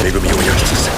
恵みを焼き尽くせ。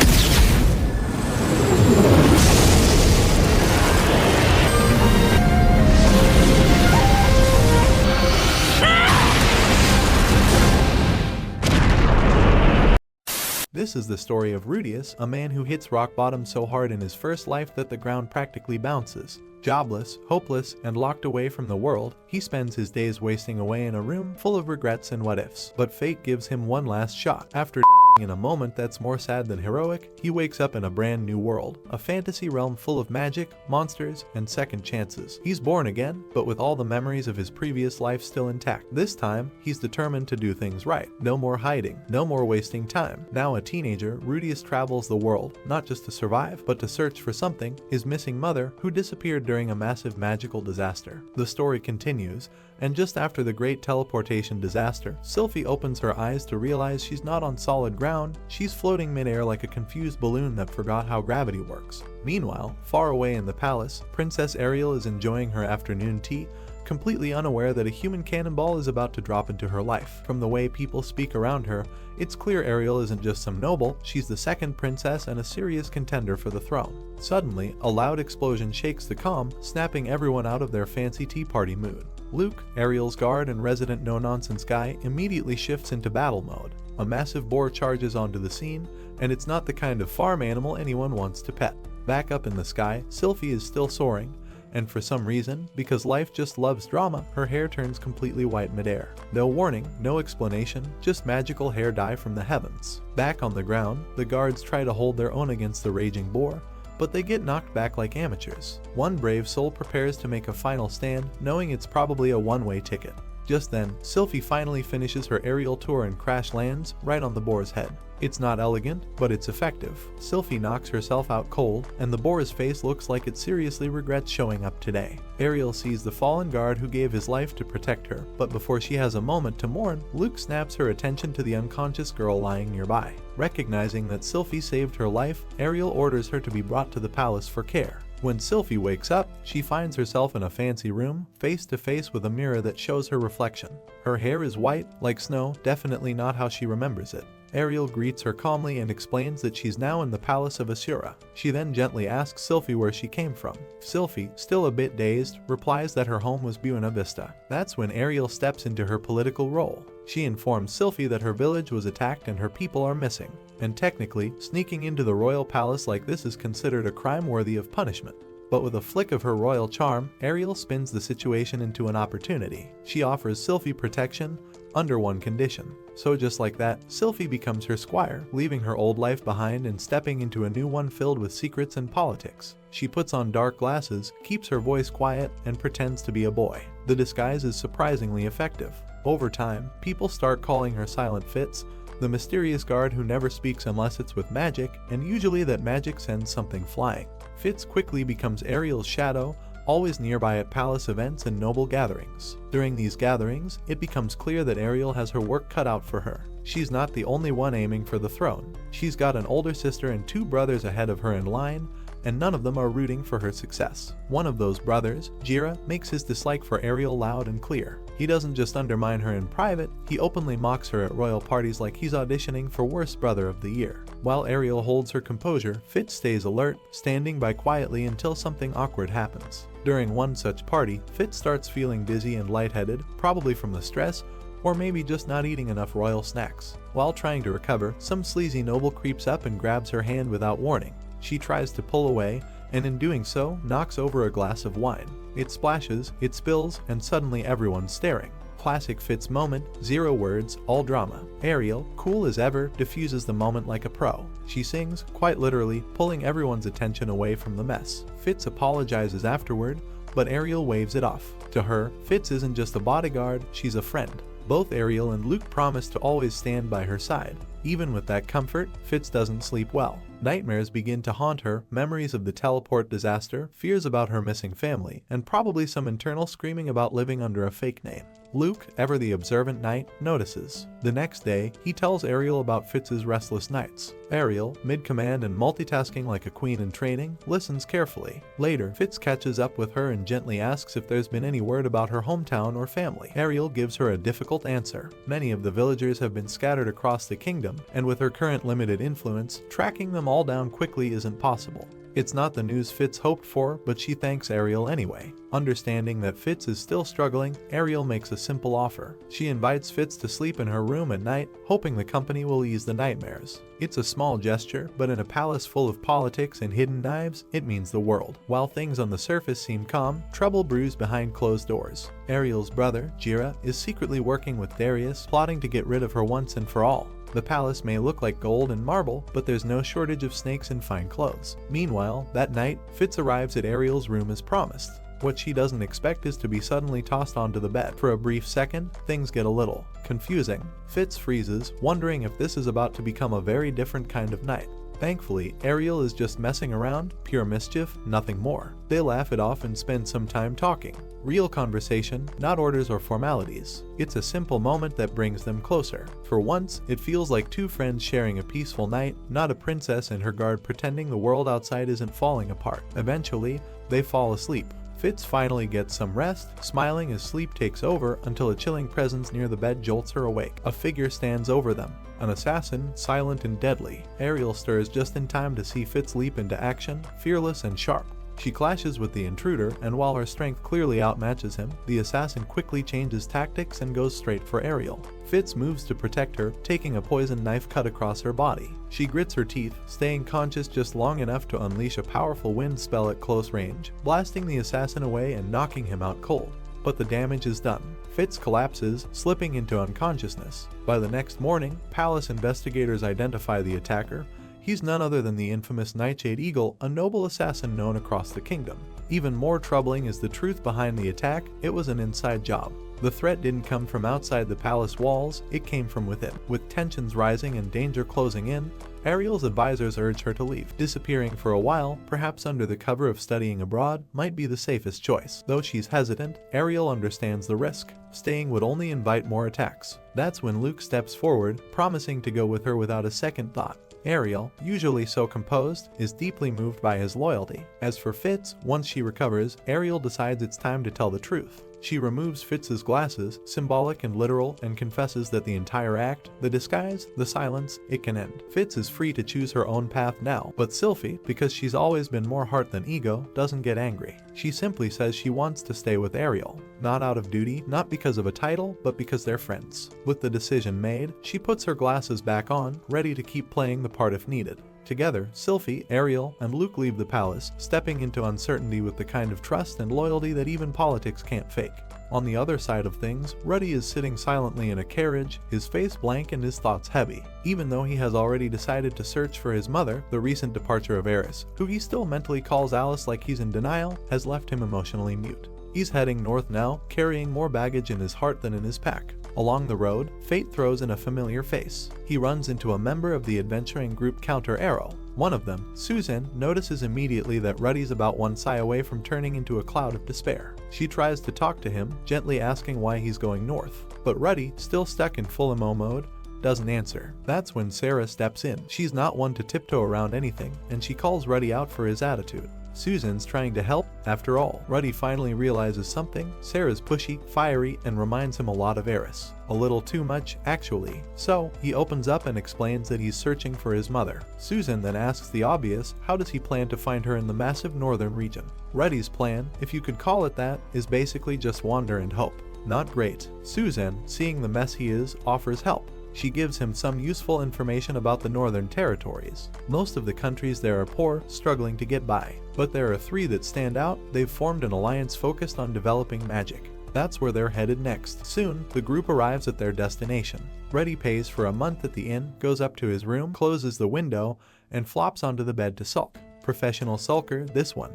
This is the story of Rudeus, a man who hits rock bottom so hard in his first life that the ground practically bounces. Jobless, hopeless, and locked away from the world, he spends his days wasting away in a room full of regrets and what-ifs. But fate gives him one last shot. After dying in a moment that's more sad than heroic, he wakes up in a brand new world, a fantasy realm full of magic, monsters, and second chances. He's born again, but with all the memories of his previous life still intact. This time, he's determined to do things right. No more hiding, no more wasting time. Now a teenager, Rudeus travels the world, not just to survive, but to search for something, his missing mother, who disappeared during a massive magical disaster. The story continues, and just after the great teleportation disaster, Sylphie opens her eyes to realize she's not on solid ground, she's floating midair like a confused balloon that forgot how gravity works. Meanwhile, far away in the palace, Princess Ariel is enjoying her afternoon tea, completely unaware that a human cannonball is about to drop into her life. From the way people speak around her, it's clear Ariel isn't just some noble, she's the second princess and a serious contender for the throne. Suddenly, a loud explosion shakes the calm, snapping everyone out of their fancy tea party mood. Luke, Ariel's guard and resident no-nonsense guy, immediately shifts into battle mode. A massive boar charges onto the scene, and it's not the kind of farm animal anyone wants to pet. Back up in the sky, Sylphie is still soaring, and for some reason, because life just loves drama, her hair turns completely white midair. No warning, no explanation, just magical hair dye from the heavens. Back on the ground, the guards try to hold their own against the raging boar, but they get knocked back like amateurs. One brave soul prepares to make a final stand, knowing it's probably a one-way ticket. Just then, Sylphie finally finishes her aerial tour and crash lands right on the boar's head. It's not elegant, but it's effective. Sylphie knocks herself out cold, and the boar's face looks like it seriously regrets showing up today. Ariel sees the fallen guard who gave his life to protect her, but before she has a moment to mourn, Luke snaps her attention to the unconscious girl lying nearby. Recognizing that Sylphie saved her life, Ariel orders her to be brought to the palace for care. When Sylphie wakes up, she finds herself in a fancy room, face to face with a mirror that shows her reflection. Her hair is white, like snow, definitely not how she remembers it. Ariel greets her calmly and explains that she's now in the palace of Asura. She then gently asks Sylphie where she came from. Sylphie, still a bit dazed, replies that her home was Buena Vista. That's when Ariel steps into her political role. She informs Sylphie that her village was attacked and her people are missing. And technically, sneaking into the royal palace like this is considered a crime worthy of punishment. But with a flick of her royal charm, Ariel spins the situation into an opportunity. She offers Sylphie protection, under one condition. So just like that, Sylphie becomes her squire, leaving her old life behind and stepping into a new one filled with secrets and politics. She puts on dark glasses, keeps her voice quiet, and pretends to be a boy. The disguise is surprisingly effective. Over time, people start calling her Silent Fitz, the mysterious guard who never speaks unless it's with magic, and usually that magic sends something flying. Fitz quickly becomes Ariel's shadow, always nearby at palace events and noble gatherings. During these gatherings, it becomes clear that Ariel has her work cut out for her. She's not the only one aiming for the throne. She's got an older sister and two brothers ahead of her in line, and none of them are rooting for her success. One of those brothers, Jira, makes his dislike for Ariel loud and clear. He doesn't just undermine her in private, he openly mocks her at royal parties like he's auditioning for Worst Brother of the Year. While Ariel holds her composure, Fitz stays alert, standing by quietly until something awkward happens. During one such party, Fitz starts feeling dizzy and lightheaded, probably from the stress, or maybe just not eating enough royal snacks. While trying to recover, some sleazy noble creeps up and grabs her hand without warning. She tries to pull away, and in doing so, knocks over a glass of wine. It splashes, it spills, and suddenly everyone's staring. Classic Fitz moment, 0 words, all drama. Ariel, cool as ever, diffuses the moment like a pro. She sings, quite literally, pulling everyone's attention away from the mess. Fitz apologizes afterward, but Ariel waves it off. To her, Fitz isn't just a bodyguard, she's a friend. Both Ariel and Luke promise to always stand by her side. Even with that comfort, Fitz doesn't sleep well. Nightmares begin to haunt her, memories of the teleport disaster, fears about her missing family, and probably some internal screaming about living under a fake name. Luke, ever the observant knight, notices. The next day, he tells Ariel about Fitz's restless nights. Ariel, mid-command and multitasking like a queen in training, listens carefully. Later, Fitz catches up with her and gently asks if there's been any word about her hometown or family. Ariel gives her a difficult answer. Many of the villagers have been scattered across the kingdom, and with her current limited influence, tracking them all down quickly isn't possible. It's not the news Fitz hoped for, but she thanks Ariel anyway. Understanding that Fitz is still struggling, Ariel makes a simple offer. She invites Fitz to sleep in her room at night, hoping the company will ease the nightmares. It's a small gesture, but in a palace full of politics and hidden knives, it means the world. While things on the surface seem calm, trouble brews behind closed doors. Ariel's brother, Jira, is secretly working with Darius, plotting to get rid of her once and for all. The palace may look like gold and marble, but there's no shortage of snakes in fine clothes. Meanwhile, that night, Fitz arrives at Ariel's room as promised. What she doesn't expect is to be suddenly tossed onto the bed. For a brief second, things get a little confusing. Fitz freezes, wondering if this is about to become a very different kind of night. Thankfully, Ariel is just messing around, pure mischief, nothing more. They laugh it off and spend some time talking. Real conversation, not orders or formalities. It's a simple moment that brings them closer. For once, it feels like two friends sharing a peaceful night, not a princess and her guard pretending the world outside isn't falling apart. Eventually, they fall asleep. Fitz finally gets some rest, smiling as sleep takes over until a chilling presence near the bed jolts her awake. A figure stands over them. An assassin, silent and deadly. Ariel stirs just in time to see Fitz leap into action, fearless and sharp. She clashes with the intruder, and while her strength clearly outmatches him, the assassin quickly changes tactics and goes straight for Ariel. Fitz moves to protect her, taking a poison knife cut across her body. She grits her teeth, staying conscious just long enough to unleash a powerful wind spell at close range, blasting the assassin away and knocking him out cold. But the damage is done. Fitz collapses, slipping into unconsciousness. By the next morning, palace investigators identify the attacker. He's none other than the infamous Nightshade Eagle, a noble assassin known across the kingdom. Even more troubling is the truth behind the attack. It was an inside job. The threat didn't come from outside the palace walls, it came from within. With tensions rising and danger closing in, Ariel's advisors urge her to leave. Disappearing for a while, perhaps under the cover of studying abroad, might be the safest choice. Though she's hesitant, Ariel understands the risk. Staying would only invite more attacks. That's when Luke steps forward, promising to go with her without a second thought. Ariel, usually so composed, is deeply moved by his loyalty. As for Fitz, once she recovers, Ariel decides it's time to tell the truth. She removes Fitz's glasses, symbolic and literal, and confesses that the entire act, the disguise, the silence, it can end. Fitz is free to choose her own path now, but Sylphie, because she's always been more heart than ego, doesn't get angry. She simply says she wants to stay with Ariel. Not out of duty, not because of a title, but because they're friends. With the decision made, she puts her glasses back on, ready to keep playing the part if needed. Together, Sylphie, Ariel, and Luke leave the palace, stepping into uncertainty with the kind of trust and loyalty that even politics can't fake. On the other side of things, Ruddy is sitting silently in a carriage, his face blank and his thoughts heavy. Even though he has already decided to search for his mother, the recent departure of Eris, who he still mentally calls Alice like he's in denial, has left him emotionally mute. He's heading north now, carrying more baggage in his heart than in his pack. Along the road, fate throws in a familiar face. He runs into a member of the adventuring group Counter Arrow. One of them, Susan, notices immediately that Ruddy's about one sigh away from turning into a cloud of despair. She tries to talk to him, gently asking why he's going north. But Ruddy, still stuck in full emo mode, doesn't answer. That's when Sarah steps in. She's not one to tiptoe around anything, and she calls Ruddy out for his attitude. Susan's trying to help, after all. Ruddy finally realizes something. Sarah's pushy, fiery, and reminds him a lot of Eris. A little too much, actually. So, he opens up and explains that he's searching for his mother. Susan then asks the obvious, how does he plan to find her in the massive northern region? Ruddy's plan, if you could call it that, is basically just wander and hope. Not great. Susan, seeing the mess he is, offers help. She gives him some useful information about the northern territories. Most of the countries there are poor, struggling to get by. But there are three that stand out. They've formed an alliance focused on developing magic. That's where they're headed next. Soon, the group arrives at their destination. Ruddy pays for a month at the inn, goes up to his room, closes the window, and flops onto the bed to sulk. Professional sulker, this one.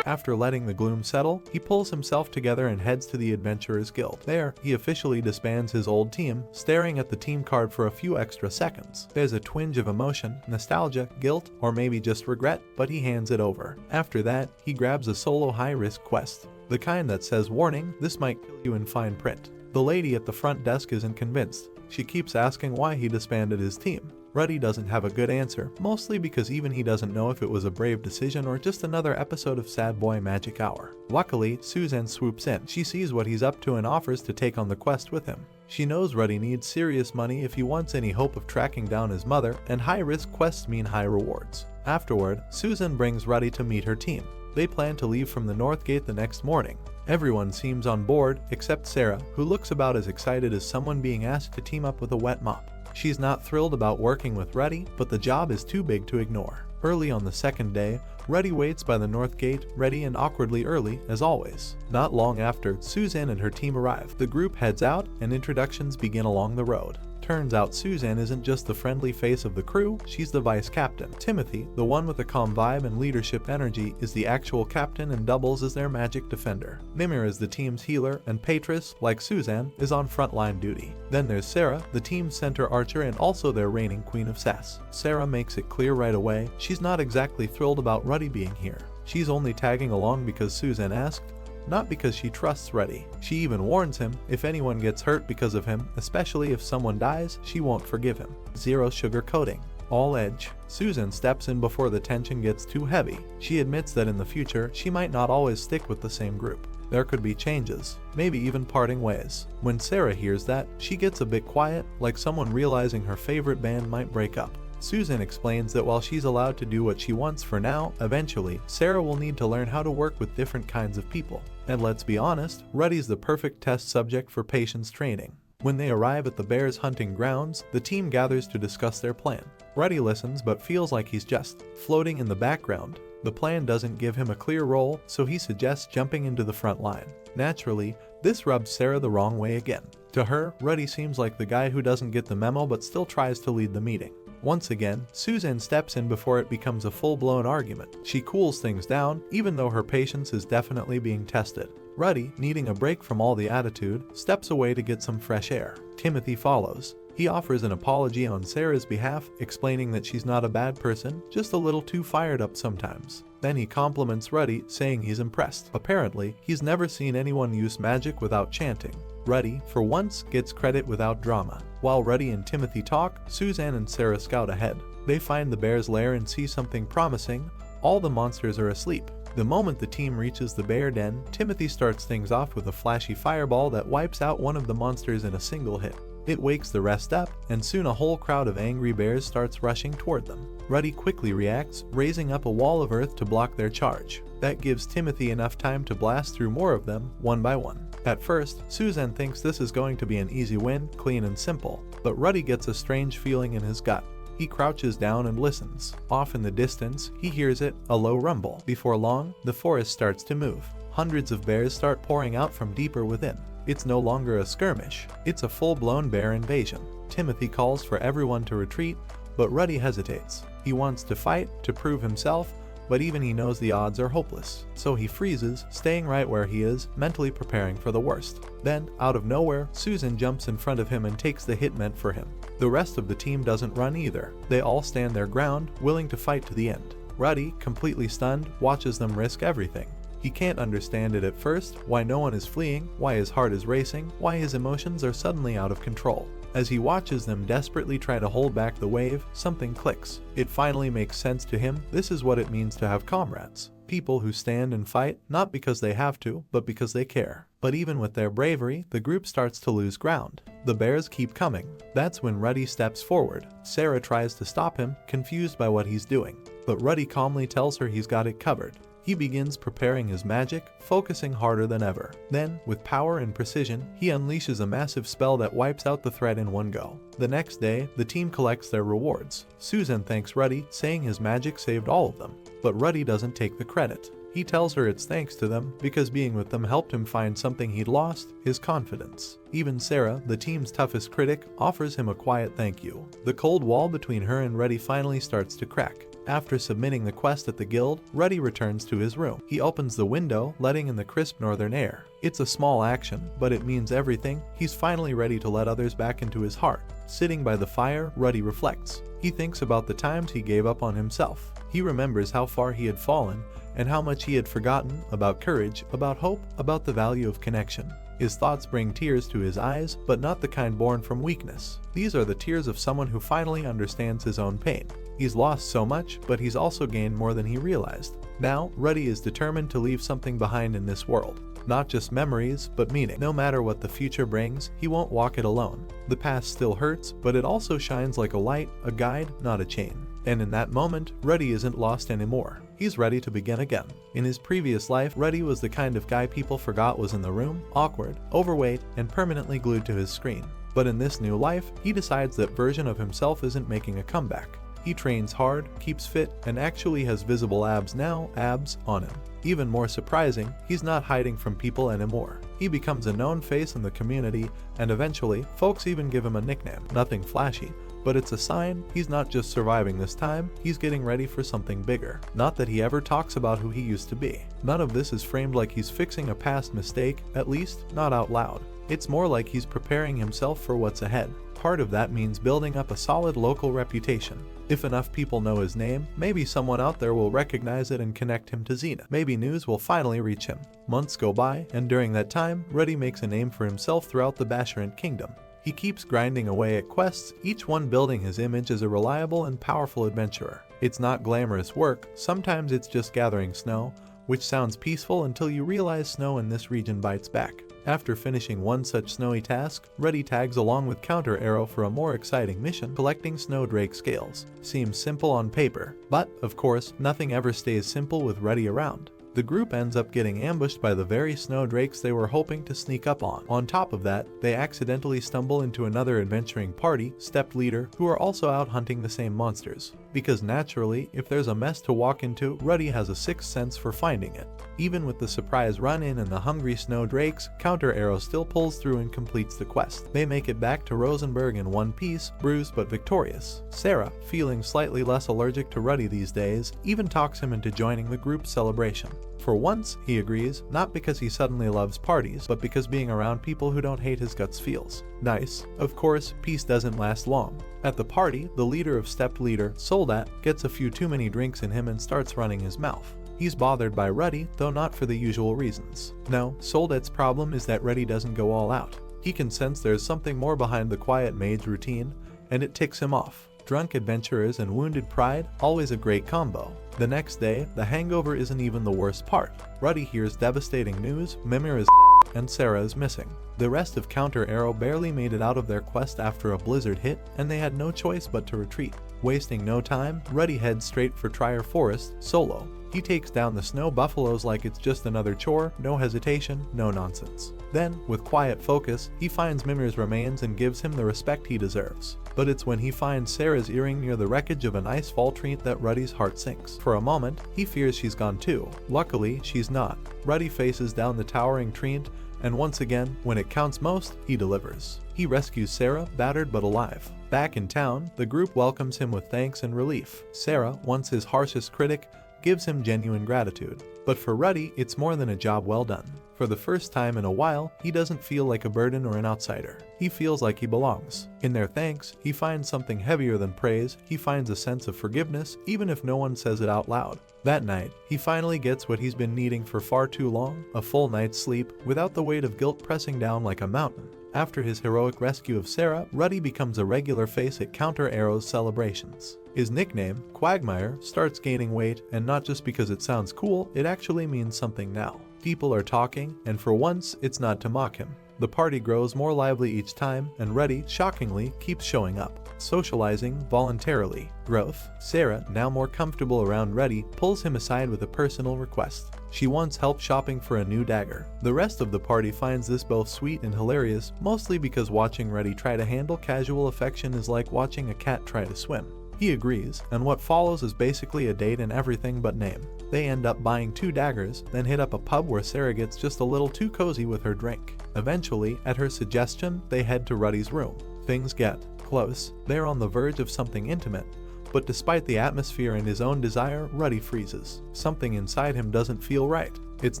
After letting the gloom settle, he pulls himself together and heads to the Adventurers Guild. There, he officially disbands his old team, staring at the team card for a few extra seconds. There's a twinge of emotion, nostalgia, guilt, or maybe just regret, but he hands it over. After that, he grabs a solo high-risk quest. The kind that says, "Warning, this might kill you," in fine print. The lady at the front desk isn't convinced. She keeps asking why he disbanded his team. Ruddy doesn't have a good answer, mostly because even he doesn't know if it was a brave decision or just another episode of Sad Boy Magic Hour. Luckily, Suzanne swoops in. She sees what he's up to and offers to take on the quest with him. She knows Ruddy needs serious money if he wants any hope of tracking down his mother, and high-risk quests mean high rewards. Afterward, Susan brings Ruddy to meet her team. They plan to leave from the North Gate the next morning. Everyone seems on board except Sarah, who looks about as excited as someone being asked to team up with a wet mop. She's not thrilled about working with Ruddy, but the job is too big to ignore. Early on the second day, Ruddy waits by the North Gate, ready and awkwardly early, as always. Not long after, Suzanne and her team arrive. The group heads out, and introductions begin along the road. Turns out Suzanne isn't just the friendly face of the crew, she's the vice captain. Timothy, the one with the calm vibe and leadership energy, is the actual captain and doubles as their magic defender. Mimir is the team's healer, and Patris, like Suzanne, is on frontline duty. Then there's Sarah, the team's center archer and also their reigning queen of sass. Sarah makes it clear right away, she's not exactly thrilled about Ruddy being here. She's only tagging along because Suzanne asked, not because she trusts Ruddy. She even warns him, if anyone gets hurt because of him, especially if someone dies, she won't forgive him. Zero sugarcoating. All edge. Susan steps in before the tension gets too heavy. She admits that in the future, she might not always stick with the same group. There could be changes, maybe even parting ways. When Sarah hears that, she gets a bit quiet, like someone realizing her favorite band might break up. Susan explains that while she's allowed to do what she wants for now, eventually, Sarah will need to learn how to work with different kinds of people. And let's be honest, Ruddy's the perfect test subject for patience training. When they arrive at the bears' hunting grounds, the team gathers to discuss their plan. Ruddy listens but feels like he's just floating in the background. The plan doesn't give him a clear role, so he suggests jumping into the front line. Naturally, this rubs Sarah the wrong way again. To her, Ruddy seems like the guy who doesn't get the memo but still tries to lead the meeting. Once again, Suzanne steps in before it becomes a full-blown argument. She cools things down, even though her patience is definitely being tested. Ruddy, needing a break from all the attitude, steps away to get some fresh air. Timothy follows. He offers an apology on Sarah's behalf, explaining that she's not a bad person, just a little too fired up sometimes. Then he compliments Ruddy, saying he's impressed. Apparently, he's never seen anyone use magic without chanting. Ruddy, for once, gets credit without drama. While Ruddy and Timothy talk, Suzanne and Sarah scout ahead. They find the bear's lair and see something promising. All the monsters are asleep. The moment the team reaches the bear den, Timothy starts things off with a flashy fireball that wipes out one of the monsters in a single hit. It wakes the rest up, and soon a whole crowd of angry bears starts rushing toward them. Ruddy quickly reacts, raising up a wall of earth to block their charge. That gives Timothy enough time to blast through more of them, one by one. At first, Suzanne thinks this is going to be an easy win, clean and simple, but Ruddy gets a strange feeling in his gut. He crouches down and listens. Off in the distance, he hears it, a low rumble. Before long, the forest starts to move. Hundreds of bears start pouring out from deeper within. It's no longer a skirmish, it's a full-blown bear invasion. Timothy calls for everyone to retreat, but Ruddy hesitates. He wants to fight, to prove himself, but even he knows the odds are hopeless. So he freezes, staying right where he is, mentally preparing for the worst. Then, out of nowhere, Susan jumps in front of him and takes the hit meant for him. The rest of the team doesn't run either. They all stand their ground, willing to fight to the end. Ruddy, completely stunned, watches them risk everything. He can't understand it at first, why no one is fleeing, why his heart is racing, why his emotions are suddenly out of control. As he watches them desperately try to hold back the wave, something clicks. It finally makes sense to him. This is what it means to have comrades. People who stand and fight, not because they have to, but because they care. But even with their bravery, the group starts to lose ground. The bears keep coming. That's when Ruddy steps forward. Sarah tries to stop him, confused by what he's doing. But Ruddy calmly tells her he's got it covered. He begins preparing his magic, focusing harder than ever. Then, with power and precision, he unleashes a massive spell that wipes out the threat in one go. The next day, the team collects their rewards. Susan thanks Ruddy, saying his magic saved all of them. But Ruddy doesn't take the credit. He tells her it's thanks to them, because being with them helped him find something he'd lost, his confidence. Even Sarah, the team's toughest critic, offers him a quiet thank you. The cold wall between her and Ruddy finally starts to crack. After submitting the quest at the guild, Ruddy returns to his room. He opens the window, letting in the crisp northern air. It's a small action, but it means everything. He's finally ready to let others back into his heart. Sitting by the fire, Ruddy reflects. He thinks about the times he gave up on himself. He remembers how far he had fallen and how much he had forgotten about courage, about hope, about the value of connection. His thoughts bring tears to his eyes, but not the kind born from weakness. These are the tears of someone who finally understands his own pain. He's lost so much, but he's also gained more than he realized. Now, Ruddy is determined to leave something behind in this world. Not just memories, but meaning. No matter what the future brings, he won't walk it alone. The past still hurts, but it also shines like a light, a guide, not a chain. And in that moment, Ruddy isn't lost anymore. He's ready to begin again. In his previous life, Ruddy was the kind of guy people forgot was in the room, awkward, overweight, and permanently glued to his screen. But in this new life, he decides that version of himself isn't making a comeback. He trains hard, keeps fit, and actually has visible abs now, abs on him. Even more surprising, he's not hiding from people anymore. He becomes a known face in the community, and eventually, folks even give him a nickname. Nothing flashy, but it's a sign he's not just surviving this time, he's getting ready for something bigger. Not that he ever talks about who he used to be. None of this is framed like he's fixing a past mistake, at least not out loud. It's more like he's preparing himself for what's ahead. Part of that means building up a solid local reputation. If enough people know his name, maybe someone out there will recognize it and connect him to Zenith. Maybe news will finally reach him. Months go by, and during that time, Ruddy makes a name for himself throughout the Basharant Kingdom. He keeps grinding away at quests, each one building his image as a reliable and powerful adventurer. It's not glamorous work, sometimes it's just gathering snow, which sounds peaceful until you realize snow in this region bites back. After finishing one such snowy task, Ruddy tags along with Counter Arrow for a more exciting mission, collecting snowdrake scales. Seems simple on paper, but, of course, nothing ever stays simple with Ruddy around. The group ends up getting ambushed by the very snowdrakes they were hoping to sneak up on. On top of that, they accidentally stumble into another adventuring party, Stepped Leader, who are also out hunting the same monsters. Because naturally, if there's a mess to walk into, Ruddy has a sixth sense for finding it. Even with the surprise run-in and the hungry snowdrakes, Counter Arrow still pulls through and completes the quest. They make it back to Rosenberg in one piece, bruised but victorious. Sarah, feeling slightly less allergic to Ruddy these days, even talks him into joining the group's celebration. For once, he agrees, not because he suddenly loves parties, but because being around people who don't hate his guts feels nice. Of course, peace doesn't last long. At the party, the leader of Stepped Leader, Soldat, gets a few too many drinks in him and starts running his mouth. He's bothered by Ruddy, though not for the usual reasons. No, Soldat's problem is that Ruddy doesn't go all out. He can sense there's something more behind the quiet mage routine, and it ticks him off. Drunk adventurers and wounded pride, always a great combo. The next day, the hangover isn't even the worst part. Ruddy hears devastating news, Mimir is and Sarah is missing. The rest of Counter Arrow barely made it out of their quest after a blizzard hit, and they had no choice but to retreat. Wasting no time, Ruddy heads straight for Trier Forest, solo. He takes down the snow buffaloes like it's just another chore, no hesitation, no nonsense. Then, with quiet focus, he finds Mimir's remains and gives him the respect he deserves. But it's when he finds Sarah's earring near the wreckage of an ice fall treant that Ruddy's heart sinks. For a moment, he fears she's gone too. Luckily, she's not. Ruddy faces down the towering treant, and once again, when it counts most, he delivers. He rescues Sarah, battered but alive. Back in town, the group welcomes him with thanks and relief. Sarah, once his harshest critic, gives him genuine gratitude. But for Ruddy, it's more than a job well done. For the first time in a while, he doesn't feel like a burden or an outsider. He feels like he belongs. In their thanks, he finds something heavier than praise. He finds a sense of forgiveness, even if no one says it out loud. That night, he finally gets what he's been needing for far too long, a full night's sleep, without the weight of guilt pressing down like a mountain. After his heroic rescue of Sarah, Ruddy becomes a regular face at Counter Arrow's celebrations. His nickname, Quagmire, starts gaining weight, and not just because it sounds cool, it actually means something now. People are talking, and for once, it's not to mock him. The party grows more lively each time, and Ruddy, shockingly, keeps showing up. Socializing voluntarily. Growth. Sarah, now more comfortable around Ruddy, pulls him aside with a personal request. She wants help shopping for a new dagger. The rest of the party finds this both sweet and hilarious, mostly because watching Ruddy try to handle casual affection is like watching a cat try to swim. He agrees, and what follows is basically a date in everything but name. They end up buying 2 daggers, then hit up a pub where Sarah gets just a little too cozy with her drink. Eventually, at her suggestion, they head to Ruddy's room. Things get close. They're on the verge of something intimate. But despite the atmosphere and his own desire, Ruddy freezes. Something inside him doesn't feel right. It's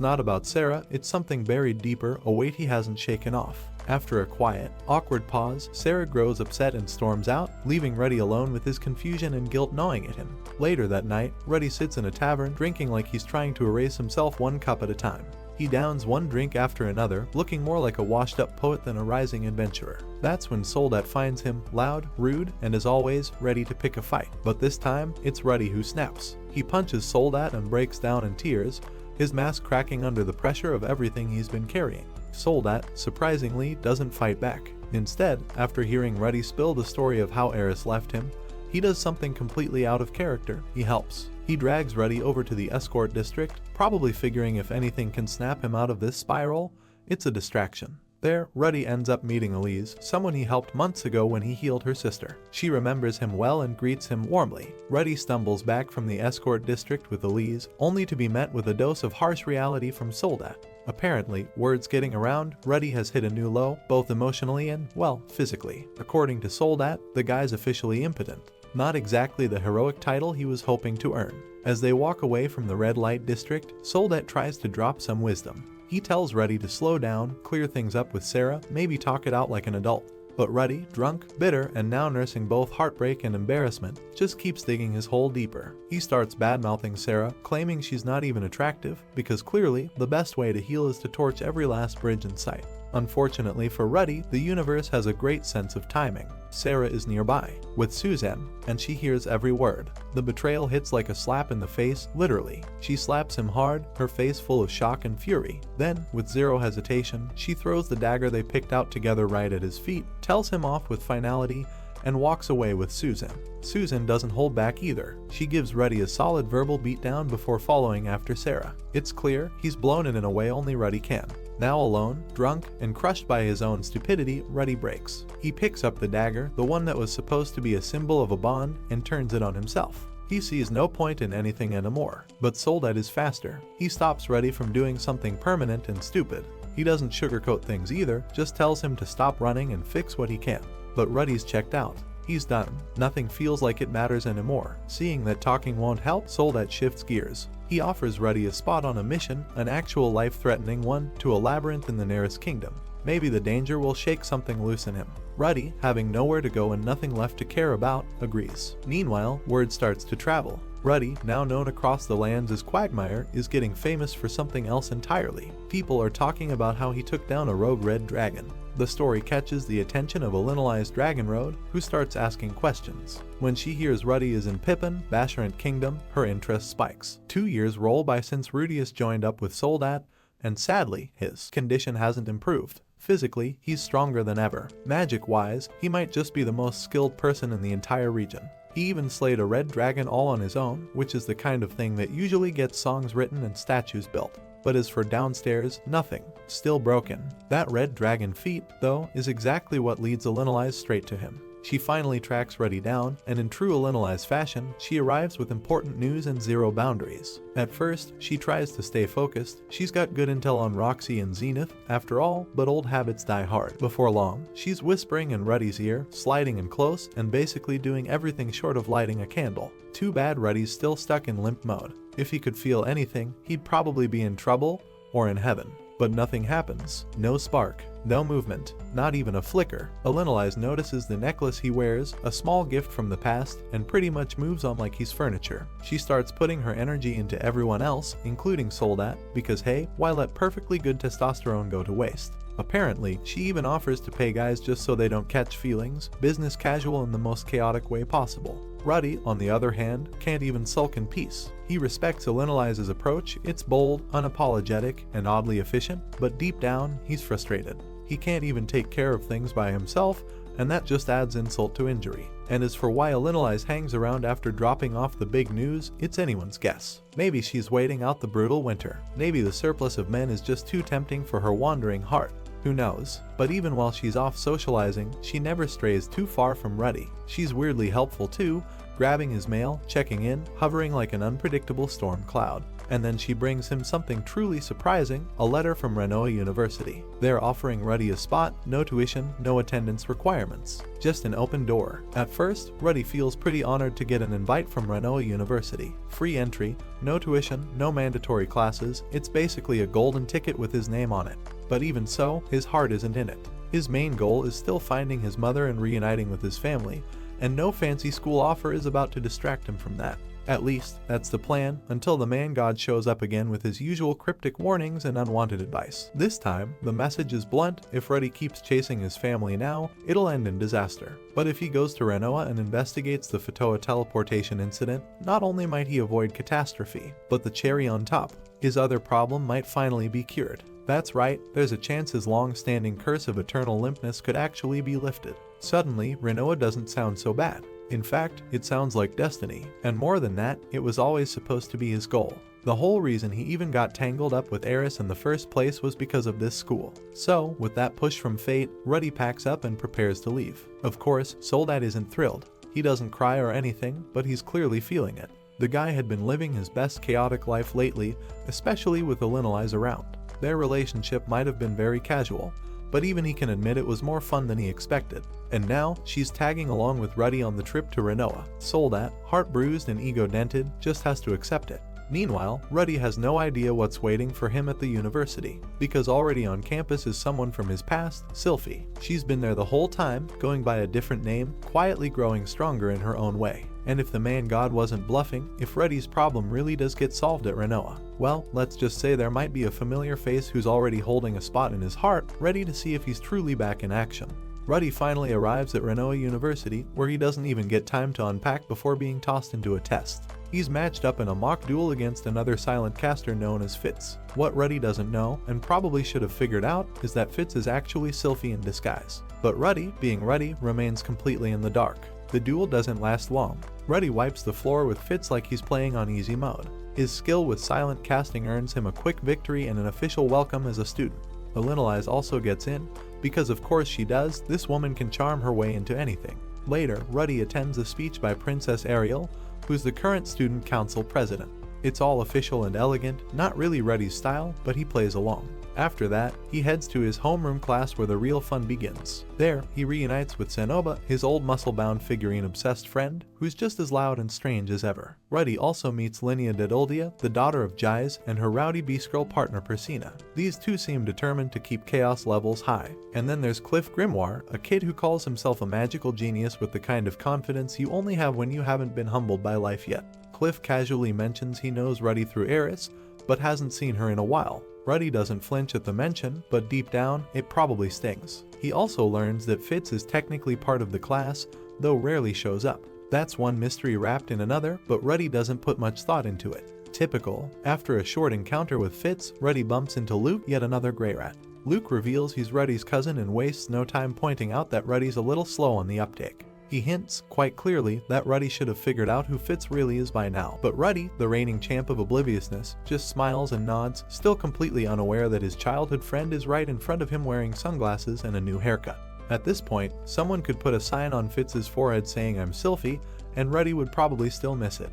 not about Sarah, it's something buried deeper, a weight he hasn't shaken off. After a quiet, awkward pause, Sarah grows upset and storms out, leaving Ruddy alone with his confusion and guilt gnawing at him. Later that night, Ruddy sits in a tavern drinking like he's trying to erase himself one cup at a time. He downs one drink after another, looking more like a washed-up poet than a rising adventurer. That's when Soldat finds him, loud, rude, and as always, ready to pick a fight. But this time, it's Ruddy who snaps. He punches Soldat and breaks down in tears, his mask cracking under the pressure of everything he's been carrying. Soldat, surprisingly, doesn't fight back. Instead, after hearing Ruddy spill the story of how Eris left him, he does something completely out of character. He helps. He drags Ruddy over to the escort district, probably figuring if anything can snap him out of this spiral, it's a distraction. There, Ruddy ends up meeting Elise, someone he helped months ago when he healed her sister. She remembers him well and greets him warmly. Ruddy stumbles back from the escort district with Elise, only to be met with a dose of harsh reality from Soldat. Apparently, word's getting around, Ruddy has hit a new low, both emotionally and, well, physically. According to Soldat, the guy's officially impotent. Not exactly the heroic title he was hoping to earn. As they walk away from the red light district, Soldat tries to drop some wisdom. He tells Ruddy to slow down, clear things up with Sarah, maybe talk it out like an adult. But Ruddy, drunk, bitter, and now nursing both heartbreak and embarrassment, just keeps digging his hole deeper. He starts bad-mouthing Sarah, claiming she's not even attractive, because clearly, the best way to heal is to torch every last bridge in sight. Unfortunately for Ruddy, the universe has a great sense of timing. Sarah is nearby, with Suzanne, and she hears every word. The betrayal hits like a slap in the face, literally. She slaps him hard, her face full of shock and fury. Then, with zero hesitation, she throws the dagger they picked out together right at his feet, tells him off with finality, and walks away with Susan. Susan doesn't hold back either. She gives Ruddy a solid verbal beatdown before following after Sarah. It's clear he's blown it in a way only Ruddy can. Now alone, drunk, and crushed by his own stupidity, Ruddy breaks. He picks up the dagger, the one that was supposed to be a symbol of a bond, and turns it on himself. He sees no point in anything anymore. But Soldat is faster. He stops Ruddy from doing something permanent and stupid. He doesn't sugarcoat things either, just tells him to stop running and fix what he can. But Ruddy's checked out. He's done. Nothing feels like it matters anymore. Seeing that talking won't help, Soldat shifts gears. He offers Ruddy a spot on a mission, an actual life-threatening one, to a labyrinth in the nearest kingdom. Maybe the danger will shake something loose in him. Ruddy, having nowhere to go and nothing left to care about, agrees. Meanwhile, word starts to travel. Ruddy, now known across the lands as Quagmire, is getting famous for something else entirely. People are talking about how he took down a rogue red dragon. The story catches the attention of Alinali's Dragon Road, who starts asking questions. When she hears Ruddy is in Pippin, Basharant Kingdom, her interest spikes. 2 years roll by since Rudeus joined up with Soldat, and sadly, his condition hasn't improved. Physically, he's stronger than ever. Magic-wise, he might just be the most skilled person in the entire region. He even slayed a red dragon all on his own, which is the kind of thing that usually gets songs written and statues built. But as for downstairs, nothing. Still broken. That red dragon feat, though, is exactly what leads Alinali straight to him. She finally tracks Ruddy down, and in true Alinali's fashion, she arrives with important news and zero boundaries. At first, she tries to stay focused. She's got good intel on Roxy and Zenith, after all, but old habits die hard. Before long, she's whispering in Ruddy's ear, sliding in close, and basically doing everything short of lighting a candle. Too bad Ruddy's still stuck in limp mode. If he could feel anything, he'd probably be in trouble or in heaven. But nothing happens. No spark, no movement, not even a flicker. Alinali notices the necklace he wears, a small gift from the past, and pretty much moves on like he's furniture. She starts putting her energy into everyone else, including Soldat, because hey, why let perfectly good testosterone go to waste? Apparently, she even offers to pay guys just so they don't catch feelings, business casual in the most chaotic way possible. Ruddy, on the other hand, can't even sulk in peace. He respects Alinali's approach. It's bold, unapologetic, and oddly efficient, but deep down, he's frustrated. He can't even take care of things by himself, and that just adds insult to injury. And as for why Alinali hangs around after dropping off the big news, it's anyone's guess. Maybe she's waiting out the brutal winter. Maybe the surplus of men is just too tempting for her wandering heart. Who knows? But even while she's off socializing, she never strays too far from Ruddy. She's weirdly helpful too, grabbing his mail, checking in, hovering like an unpredictable storm cloud. And then she brings him something truly surprising, a letter from Renoa University. They're offering Ruddy a spot, no tuition, no attendance requirements. Just an open door. At first, Ruddy feels pretty honored to get an invite from Renoa University. Free entry, no tuition, no mandatory classes, it's basically a golden ticket with his name on it. But even so, his heart isn't in it. His main goal is still finding his mother and reuniting with his family, and no fancy school offer is about to distract him from that. At least, that's the plan, until the man god shows up again with his usual cryptic warnings and unwanted advice. This time, the message is blunt: if Ruddy keeps chasing his family now, it'll end in disaster. But if he goes to Renoa and investigates the Fatoa teleportation incident, not only might he avoid catastrophe, but the cherry on top, his other problem might finally be cured. That's right, there's a chance his long-standing curse of eternal limpness could actually be lifted. Suddenly, Renoa doesn't sound so bad. In fact, it sounds like destiny, and more than that, it was always supposed to be his goal. The whole reason he even got tangled up with Eris in the first place was because of this school. So, with that push from fate, Ruddy packs up and prepares to leave. Of course, Soldat isn't thrilled. He doesn't cry or anything, but he's clearly feeling it. The guy had been living his best chaotic life lately, especially with Elinalize around. Their relationship might have been very casual, but even he can admit it was more fun than he expected. And now, she's tagging along with Ruddy on the trip to Renoa. Soldat, heart bruised and ego dented, just has to accept it. Meanwhile, Ruddy has no idea what's waiting for him at the university, because already on campus is someone from his past, Sylphie. She's been there the whole time, going by a different name, quietly growing stronger in her own way. And if the man god wasn't bluffing, if Ruddy's problem really does get solved at Renoa, well, let's just say there might be a familiar face who's already holding a spot in his heart, ready to see if he's truly back in action. Ruddy finally arrives at Renoa University, where he doesn't even get time to unpack before being tossed into a test. He's matched up in a mock duel against another silent caster known as Fitz. What Ruddy doesn't know, and probably should have figured out, is that Fitz is actually Sylphie in disguise. But Ruddy, being Ruddy, remains completely in the dark. The duel doesn't last long. Ruddy wipes the floor with Fitz like he's playing on easy mode. His skill with silent casting earns him a quick victory and an official welcome as a student. Elinalize also gets in, because of course she does. This woman can charm her way into anything. Later, Ruddy attends a speech by Princess Ariel, who's the current student council president. It's all official and elegant, not really Ruddy's style, but he plays along. After that, he heads to his homeroom class where the real fun begins. There, he reunites with Sennoba, his old muscle-bound figurine-obsessed friend, who's just as loud and strange as ever. Ruddy also meets Linnea Dedoldia, the daughter of Jais, and her rowdy Beast Girl partner Persina. These two seem determined to keep chaos levels high. And then there's Cliff Grimoire, a kid who calls himself a magical genius with the kind of confidence you only have when you haven't been humbled by life yet. Cliff casually mentions he knows Ruddy through Eris, but hasn't seen her in a while. Ruddy doesn't flinch at the mention, but deep down, it probably stings. He also learns that Fitz is technically part of the class, though rarely shows up. That's one mystery wrapped in another, but Ruddy doesn't put much thought into it. Typical. After a short encounter with Fitz, Ruddy bumps into Luke, yet another Grey Rat. Luke reveals he's Ruddy's cousin and wastes no time pointing out that Ruddy's a little slow on the uptake. He hints, quite clearly, that Ruddy should have figured out who Fitz really is by now. But Ruddy, the reigning champ of obliviousness, just smiles and nods, still completely unaware that his childhood friend is right in front of him wearing sunglasses and a new haircut. At this point, someone could put a sign on Fitz's forehead saying "I'm Sylphie," and Ruddy would probably still miss it.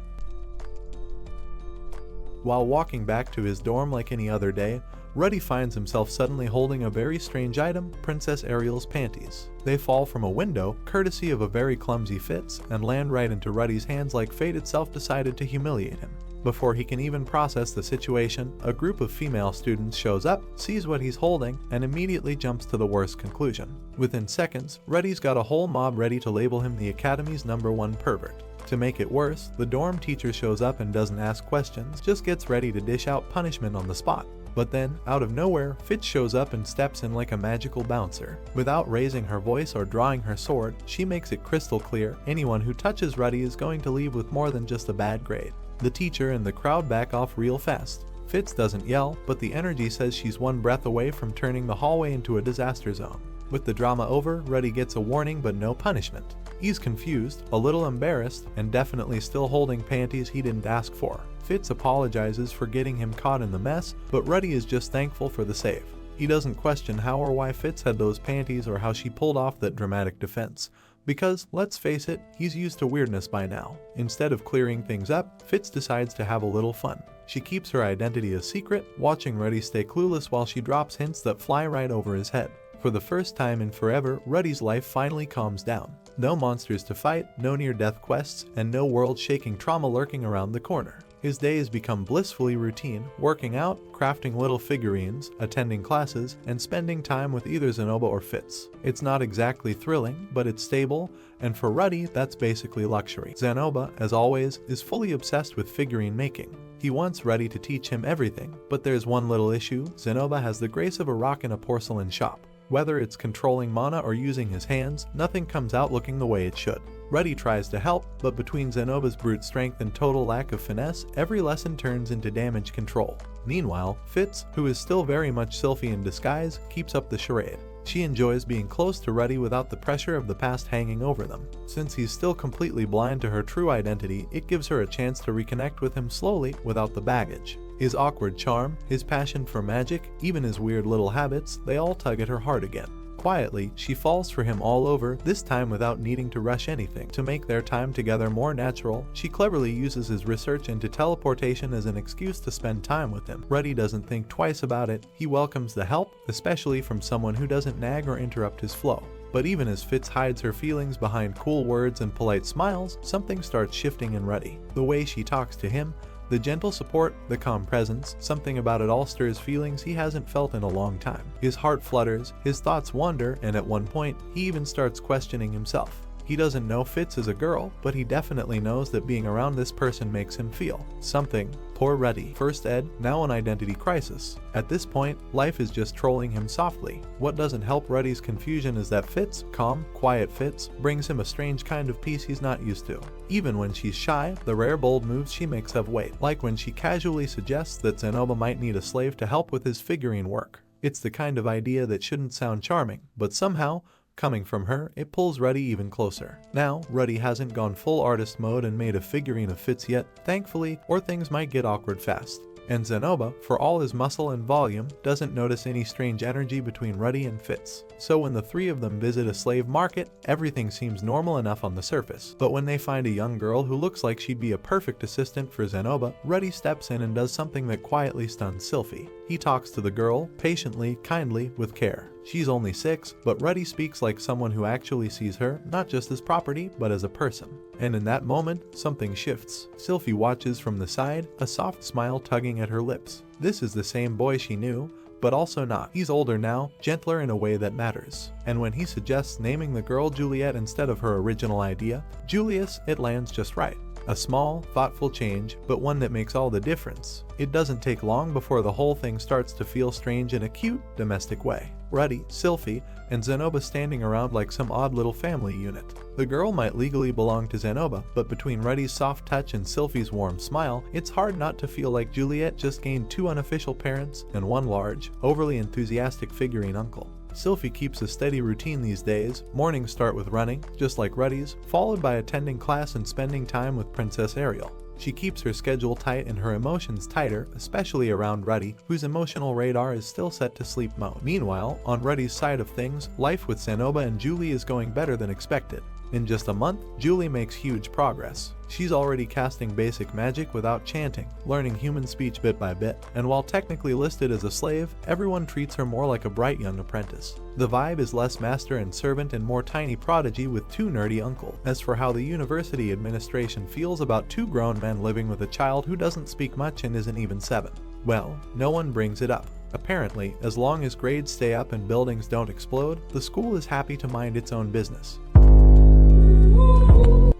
While walking back to his dorm like any other day, Ruddy finds himself suddenly holding a very strange item, Princess Ariel's panties. They fall from a window, courtesy of a very clumsy Fitz, and land right into Ruddy's hands like fate itself decided to humiliate him. Before he can even process the situation, a group of female students shows up, sees what he's holding, and immediately jumps to the worst conclusion. Within seconds, Ruddy's got a whole mob ready to label him the Academy's #1 pervert. To make it worse, the dorm teacher shows up and doesn't ask questions, just gets ready to dish out punishment on the spot. But then, out of nowhere, Fitz shows up and steps in like a magical bouncer. Without raising her voice or drawing her sword, she makes it crystal clear anyone who touches Ruddy is going to leave with more than just a bad grade. The teacher and the crowd back off real fast. Fitz doesn't yell, but the energy says she's one breath away from turning the hallway into a disaster zone. With the drama over, Ruddy gets a warning but no punishment. He's confused, a little embarrassed, and definitely still holding panties he didn't ask for. Fitz apologizes for getting him caught in the mess, but Ruddy is just thankful for the save. He doesn't question how or why Fitz had those panties or how she pulled off that dramatic defense. Because, let's face it, he's used to weirdness by now. Instead of clearing things up, Fitz decides to have a little fun. She keeps her identity a secret, watching Ruddy stay clueless while she drops hints that fly right over his head. For the first time in forever, Ruddy's life finally calms down. No monsters to fight, no near-death quests, and no world-shaking trauma lurking around the corner. His days become blissfully routine, working out, crafting little figurines, attending classes, and spending time with either Zenoba or Fitz. It's not exactly thrilling, but it's stable, and for Ruddy, that's basically luxury. Zenoba, as always, is fully obsessed with figurine making. He wants Ruddy to teach him everything, but there's one little issue: Zenoba has the grace of a rock in a porcelain shop. Whether it's controlling mana or using his hands, nothing comes out looking the way it should. Ruddy tries to help, but between Zenoba's brute strength and total lack of finesse, every lesson turns into damage control. Meanwhile, Fitz, who is still very much Sylphie in disguise, keeps up the charade. She enjoys being close to Ruddy without the pressure of the past hanging over them. Since he's still completely blind to her true identity, it gives her a chance to reconnect with him slowly without the baggage. His awkward charm, his passion for magic, even his weird little habits, they all tug at her heart again. Quietly, she falls for him all over, this time without needing to rush anything. To make their time together more natural, she cleverly uses his research into teleportation as an excuse to spend time with him. Ruddy doesn't think twice about it. He welcomes the help, especially from someone who doesn't nag or interrupt his flow. But even as Fitz hides her feelings behind cool words and polite smiles, something starts shifting in Ruddy. The way she talks to him, the gentle support, the calm presence, something about it all stirs feelings he hasn't felt in a long time. His heart flutters, his thoughts wander, and at one point, he even starts questioning himself. He doesn't know Fitz is a girl, but he definitely knows that being around this person makes him feel something. Poor Ruddy. First ed, now an identity crisis. At this point, life is just trolling him softly. What doesn't help Ruddy's confusion is that Fitz, calm, quiet Fitz, brings him a strange kind of peace he's not used to. Even when she's shy, the rare bold moves she makes have weight, like when she casually suggests that Zenoba might need a slave to help with his figurine work. It's the kind of idea that shouldn't sound charming, but somehow, coming from her, it pulls Ruddy even closer. Now, Ruddy hasn't gone full artist mode and made a figurine of Fitz yet, thankfully, or things might get awkward fast. And Zenoba, for all his muscle and volume, doesn't notice any strange energy between Ruddy and Fitz. So when the three of them visit a slave market, everything seems normal enough on the surface. But when they find a young girl who looks like she'd be a perfect assistant for Zenoba, Ruddy steps in and does something that quietly stuns Sylphie. He talks to the girl, patiently, kindly, with care. She's only 6, but Ruddy speaks like someone who actually sees her, not just as property, but as a person. And in that moment, something shifts. Sylphie watches from the side, a soft smile tugging at her lips. This is the same boy she knew, but also not. He's older now, gentler in a way that matters. And when he suggests naming the girl Juliet instead of her original idea, Julius, it lands just right. A small, thoughtful change, but one that makes all the difference. It doesn't take long before the whole thing starts to feel strange in a cute, domestic way. Ruddy, Sylphie, and Zenoba standing around like some odd little family unit. The girl might legally belong to Zenoba, but between Ruddy's soft touch and Sylphie's warm smile, it's hard not to feel like Juliet just gained 2 unofficial parents and 1 large, overly enthusiastic figurine uncle. Sylphie keeps a steady routine these days. Mornings start with running, just like Ruddy's, followed by attending class and spending time with Princess Ariel. She keeps her schedule tight and her emotions tighter, especially around Ruddy, whose emotional radar is still set to sleep mode. Meanwhile, on Ruddy's side of things, life with Zenoba and Julie is going better than expected. In just a month, Julie makes huge progress. She's already casting basic magic without chanting, learning human speech bit by bit, and while technically listed as a slave, everyone treats her more like a bright young apprentice. The vibe is less master and servant and more tiny prodigy with 2 nerdy uncles. As for how the university administration feels about 2 grown men living with a child who doesn't speak much and isn't even 7, well, no one brings it up. Apparently, as long as grades stay up and buildings don't explode, the school is happy to mind its own business.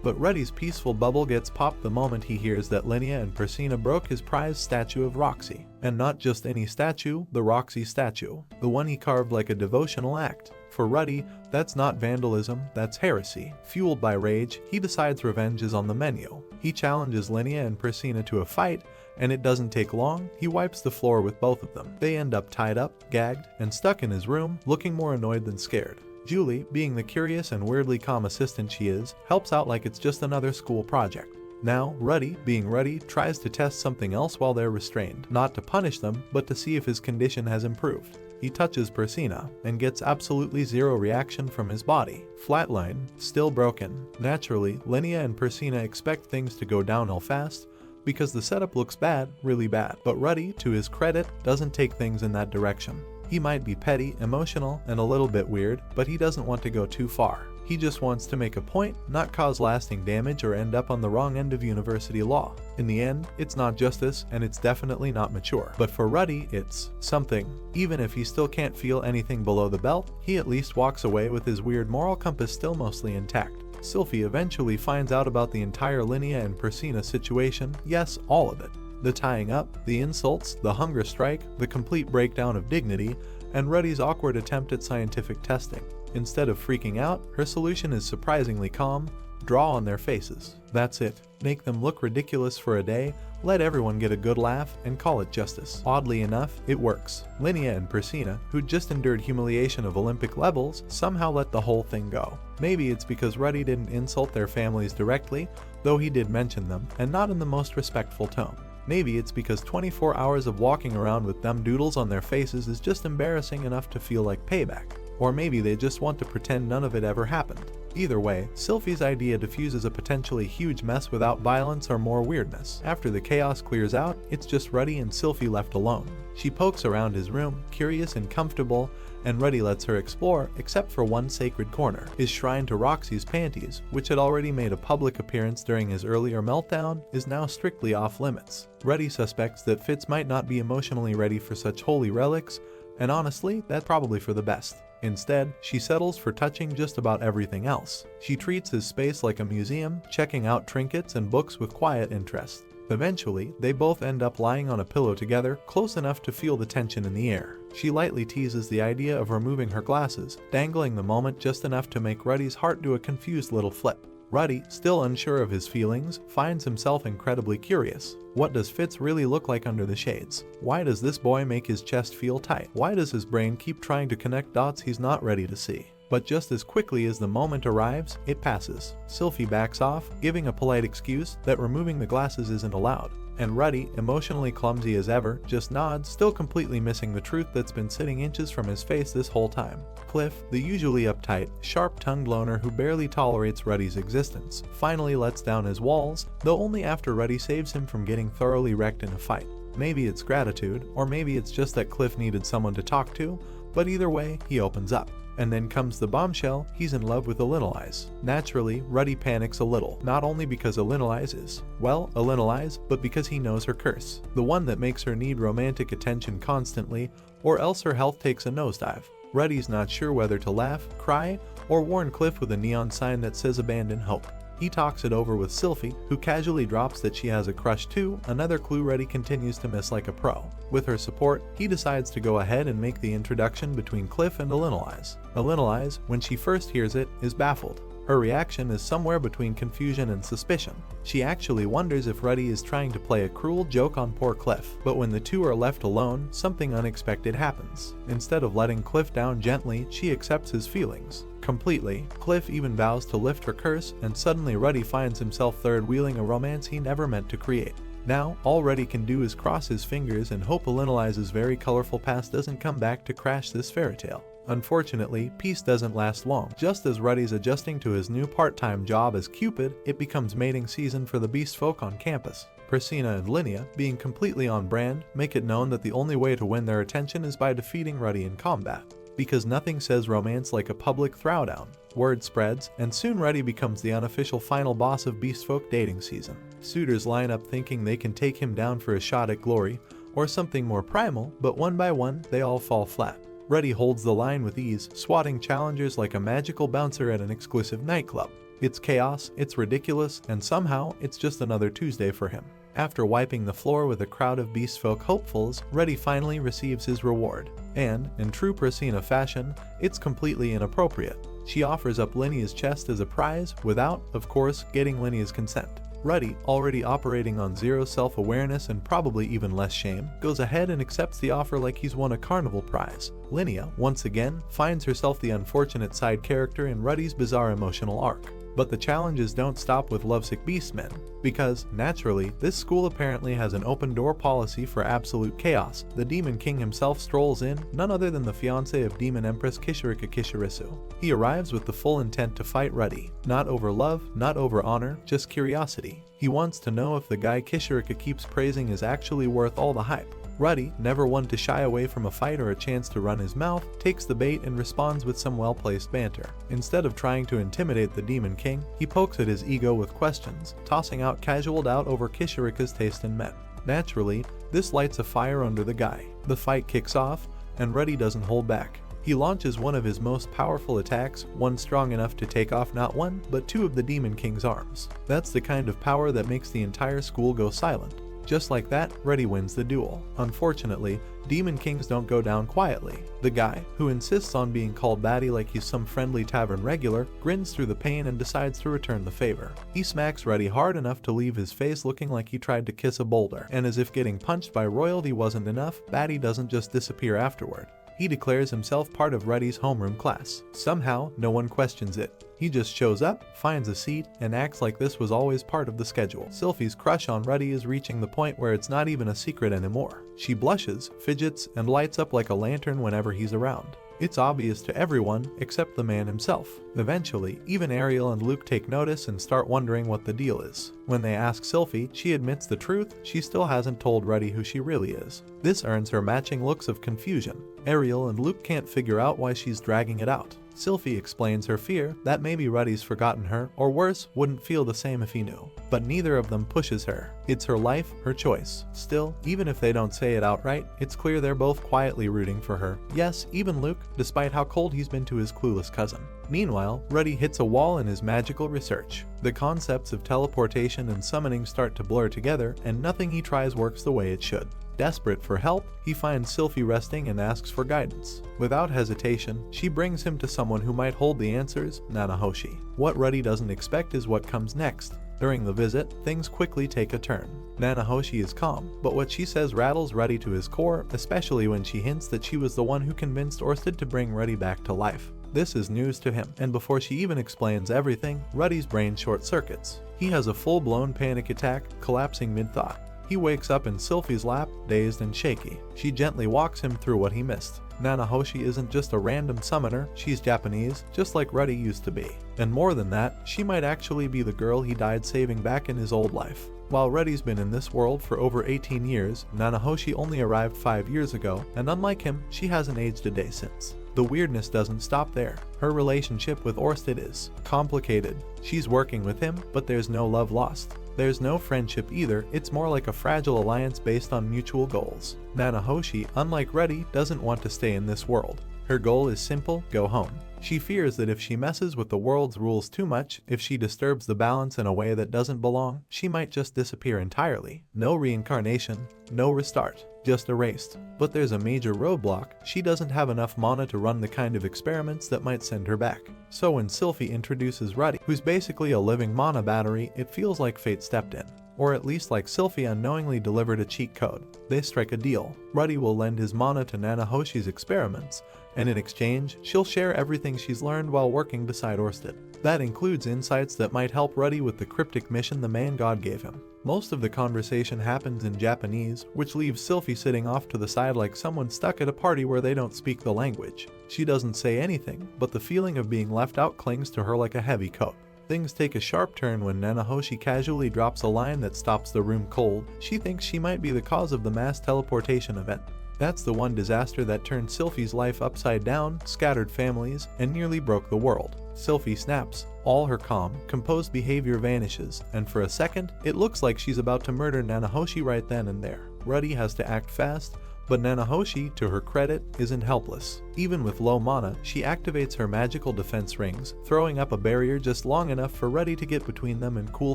But Ruddy's peaceful bubble gets popped the moment he hears that Linnea and Persina broke his prized statue of Roxy. And not just any statue, the Roxy statue. The one he carved like a devotional act. For Ruddy, that's not vandalism, that's heresy. Fueled by rage, he decides revenge is on the menu. He challenges Linnea and Persina to a fight, and it doesn't take long, he wipes the floor with both of them. They end up tied up, gagged, and stuck in his room, looking more annoyed than scared. Julie, being the curious and weirdly calm assistant she is, helps out like it's just another school project. Now, Ruddy, being Ruddy, tries to test something else while they're restrained, not to punish them, but to see if his condition has improved. He touches Persina, and gets absolutely 0 reaction from his body. Flatline, still broken. Naturally, Linnea and Persina expect things to go downhill fast, because the setup looks bad, really bad. But Ruddy, to his credit, doesn't take things in that direction. He might be petty, emotional, and a little bit weird, but he doesn't want to go too far. He just wants to make a point, not cause lasting damage or end up on the wrong end of university law. In the end, it's not justice, and it's definitely not mature. But for Ruddy, it's something. Even if he still can't feel anything below the belt, he at least walks away with his weird moral compass still mostly intact. Sylphie eventually finds out about the entire Linnea and Persina situation, yes, all of it. The tying up, the insults, the hunger strike, the complete breakdown of dignity, and Ruddy's awkward attempt at scientific testing. Instead of freaking out, her solution is surprisingly calm: draw on their faces. That's it. Make them look ridiculous for a day, let everyone get a good laugh, and call it justice. Oddly enough, it works. Linnea and Persina, who'd just endured humiliation of Olympic levels, somehow let the whole thing go. Maybe it's because Ruddy didn't insult their families directly, though he did mention them, and not in the most respectful tone. Maybe it's because 24 hours of walking around with them doodles on their faces is just embarrassing enough to feel like payback. Or maybe they just want to pretend none of it ever happened. Either way, Sylphie's idea diffuses a potentially huge mess without violence or more weirdness. After the chaos clears out, it's just Ruddy and Sylphie left alone. She pokes around his room, curious and comfortable, and Ruddy lets her explore, except for one sacred corner, his shrine to Roxy's panties, which had already made a public appearance during his earlier meltdown, is now strictly off limits. Ruddy suspects that Fitz might not be emotionally ready for such holy relics, and honestly, that's probably for the best. Instead, she settles for touching just about everything else. She treats his space like a museum, checking out trinkets and books with quiet interest. Eventually, they both end up lying on a pillow together, close enough to feel the tension in the air. She lightly teases the idea of removing her glasses, dangling the moment just enough to make Ruddy's heart do a confused little flip. Ruddy, still unsure of his feelings, finds himself incredibly curious. What does Fitz really look like under the shades? Why does this boy make his chest feel tight? Why does his brain keep trying to connect dots he's not ready to see? But just as quickly as the moment arrives, it passes. Sylphie backs off, giving a polite excuse that removing the glasses isn't allowed. And Ruddy, emotionally clumsy as ever, just nods, still completely missing the truth that's been sitting inches from his face this whole time. Cliff, the usually uptight, sharp-tongued loner who barely tolerates Ruddy's existence, finally lets down his walls, though only after Ruddy saves him from getting thoroughly wrecked in a fight. Maybe it's gratitude, or maybe it's just that Cliff needed someone to talk to, but either way, he opens up. And then comes the bombshell: he's in love with Elinolise. Naturally, Ruddy panics a little, not only because Elinolise is, well, Elinolise, but because he knows her curse. The one that makes her need romantic attention constantly, or else her health takes a nosedive. Ruddy's not sure whether to laugh, cry, or warn Cliff with a neon sign that says abandon hope. He talks it over with Sylphie, who casually drops that she has a crush too, another clue Ruddy continues to miss like a pro. With her support, he decides to go ahead and make the introduction between Cliff and Elinolise. Elinolise, when she first hears it, is baffled. Her reaction is somewhere between confusion and suspicion. She actually wonders if Ruddy is trying to play a cruel joke on poor Cliff. But when the two are left alone, something unexpected happens. Instead of letting Cliff down gently, she accepts his feelings completely. Cliff even vows to lift her curse, and suddenly Ruddy finds himself third-wheeling a romance he never meant to create. Now, all Ruddy can do is cross his fingers and hope Elinolise's very colorful past doesn't come back to crash this fairy tale. Unfortunately, peace doesn't last long. Just as Ruddy's adjusting to his new part-time job as Cupid, it becomes mating season for the beast folk on campus. Persina and Linnea, being completely on brand, make it known that the only way to win their attention is by defeating Ruddy in combat. Because nothing says romance like a public throwdown. Word spreads, and soon Ruddy becomes the unofficial final boss of Beastfolk dating season. Suitors line up thinking they can take him down for a shot at glory, or something more primal, but one by one, they all fall flat. Ruddy holds the line with ease, swatting challengers like a magical bouncer at an exclusive nightclub. It's chaos, it's ridiculous, and somehow, it's just another Tuesday for him. After wiping the floor with a crowd of Beastfolk hopefuls, Ruddy finally receives his reward. And, in true Persina fashion, it's completely inappropriate. She offers up Linnea's chest as a prize, without, of course, getting Linnea's consent. Ruddy, already operating on zero self-awareness and probably even less shame, goes ahead and accepts the offer like he's won a carnival prize. Linnea, once again, finds herself the unfortunate side character in Ruddy's bizarre emotional arc. But the challenges don't stop with lovesick beastmen, because, naturally, this school apparently has an open-door policy for absolute chaos. The Demon King himself strolls in, none other than the fiancé of Demon Empress Kishirika Kishirisu. He arrives with the full intent to fight Ruddy. Not over love, not over honor, just curiosity. He wants to know if the guy Kishirika keeps praising is actually worth all the hype. Ruddy, never one to shy away from a fight or a chance to run his mouth, takes the bait and responds with some well-placed banter. Instead of trying to intimidate the Demon King, he pokes at his ego with questions, tossing out casual doubt over Kishirika's taste in men. Naturally, this lights a fire under the guy. The fight kicks off, and Ruddy doesn't hold back. He launches one of his most powerful attacks, one strong enough to take off not one, but two of the Demon King's arms. That's the kind of power that makes the entire school go silent. Just like that, Ruddy wins the duel. Unfortunately, Demon Kings don't go down quietly. The guy, who insists on being called baddie like he's some friendly tavern regular, grins through the pain and decides to return the favor. He smacks Ruddy hard enough to leave his face looking like he tried to kiss a boulder, and as if getting punched by royalty wasn't enough, Baddie doesn't just disappear afterward. He declares himself part of Ruddy's homeroom class. Somehow, no one questions it. He just shows up, finds a seat, and acts like this was always part of the schedule. Sylphie's crush on Ruddy is reaching the point where it's not even a secret anymore. She blushes, fidgets, and lights up like a lantern whenever he's around. It's obvious to everyone except the man himself. Eventually, even Ariel and Luke take notice and start wondering what the deal is. When they ask Sylphie, she admits the truth: she still hasn't told Ruddy who she really is. This earns her matching looks of confusion. Ariel and Luke can't figure out why she's dragging it out. Sylphie explains her fear that maybe Ruddy's forgotten her, or worse, wouldn't feel the same if he knew. But neither of them pushes her. It's her life, her choice. Still, even if they don't say it outright, it's clear they're both quietly rooting for her. Yes, even Luke, despite how cold he's been to his clueless cousin. Meanwhile, Ruddy hits a wall in his magical research. The concepts of teleportation and summoning start to blur together, and nothing he tries works the way it should. Desperate for help, he finds Sylphie resting and asks for guidance. Without hesitation, she brings him to someone who might hold the answers: Nanahoshi. What Ruddy doesn't expect is what comes next. During the visit, things quickly take a turn. Nanahoshi is calm, but what she says rattles Ruddy to his core, especially when she hints that she was the one who convinced Orsted to bring Ruddy back to life. This is news to him, and before she even explains everything, Ruddy's brain short-circuits. He has a full-blown panic attack, collapsing mid-thought. He wakes up in Sylphie's lap, dazed and shaky. She gently walks him through what he missed. Nanahoshi isn't just a random summoner, she's Japanese, just like Ruddy used to be. And more than that, she might actually be the girl he died saving back in his old life. While Ruddy's been in this world for over 18 years, Nanahoshi only arrived 5 years ago, and unlike him, she hasn't aged a day since. The weirdness doesn't stop there. Her relationship with Orsted is complicated. She's working with him, but there's no love lost. There's no friendship either, it's more like a fragile alliance based on mutual goals. Nanahoshi, unlike Ruddy, doesn't want to stay in this world. Her goal is simple: go home. She fears that if she messes with the world's rules too much, if she disturbs the balance in a way that doesn't belong, she might just disappear entirely. No reincarnation, no restart, just erased. But there's a major roadblock: she doesn't have enough mana to run the kind of experiments that might send her back. So when Sylphie introduces Ruddy, who's basically a living mana battery, it feels like fate stepped in. Or at least like Sylphie unknowingly delivered a cheat code. They strike a deal. Ruddy will lend his mana to Nanahoshi's experiments, and in exchange, she'll share everything she's learned while working beside Orsted. That includes insights that might help Ruddy with the cryptic mission the man god gave him. Most of the conversation happens in Japanese, which leaves Sylphie sitting off to the side like someone stuck at a party where they don't speak the language. She doesn't say anything, but the feeling of being left out clings to her like a heavy coat. Things take a sharp turn when Nanahoshi casually drops a line that stops the room cold. She thinks she might be the cause of the mass teleportation event. That's the one disaster that turned Sylphie's life upside down, scattered families, and nearly broke the world. Sylphie snaps. All her calm, composed behavior vanishes, and for a second, it looks like she's about to murder Nanahoshi right then and there. Ruddy has to act fast, but Nanahoshi, to her credit, isn't helpless. Even with low mana, she activates her magical defense rings, throwing up a barrier just long enough for Ruddy to get between them and cool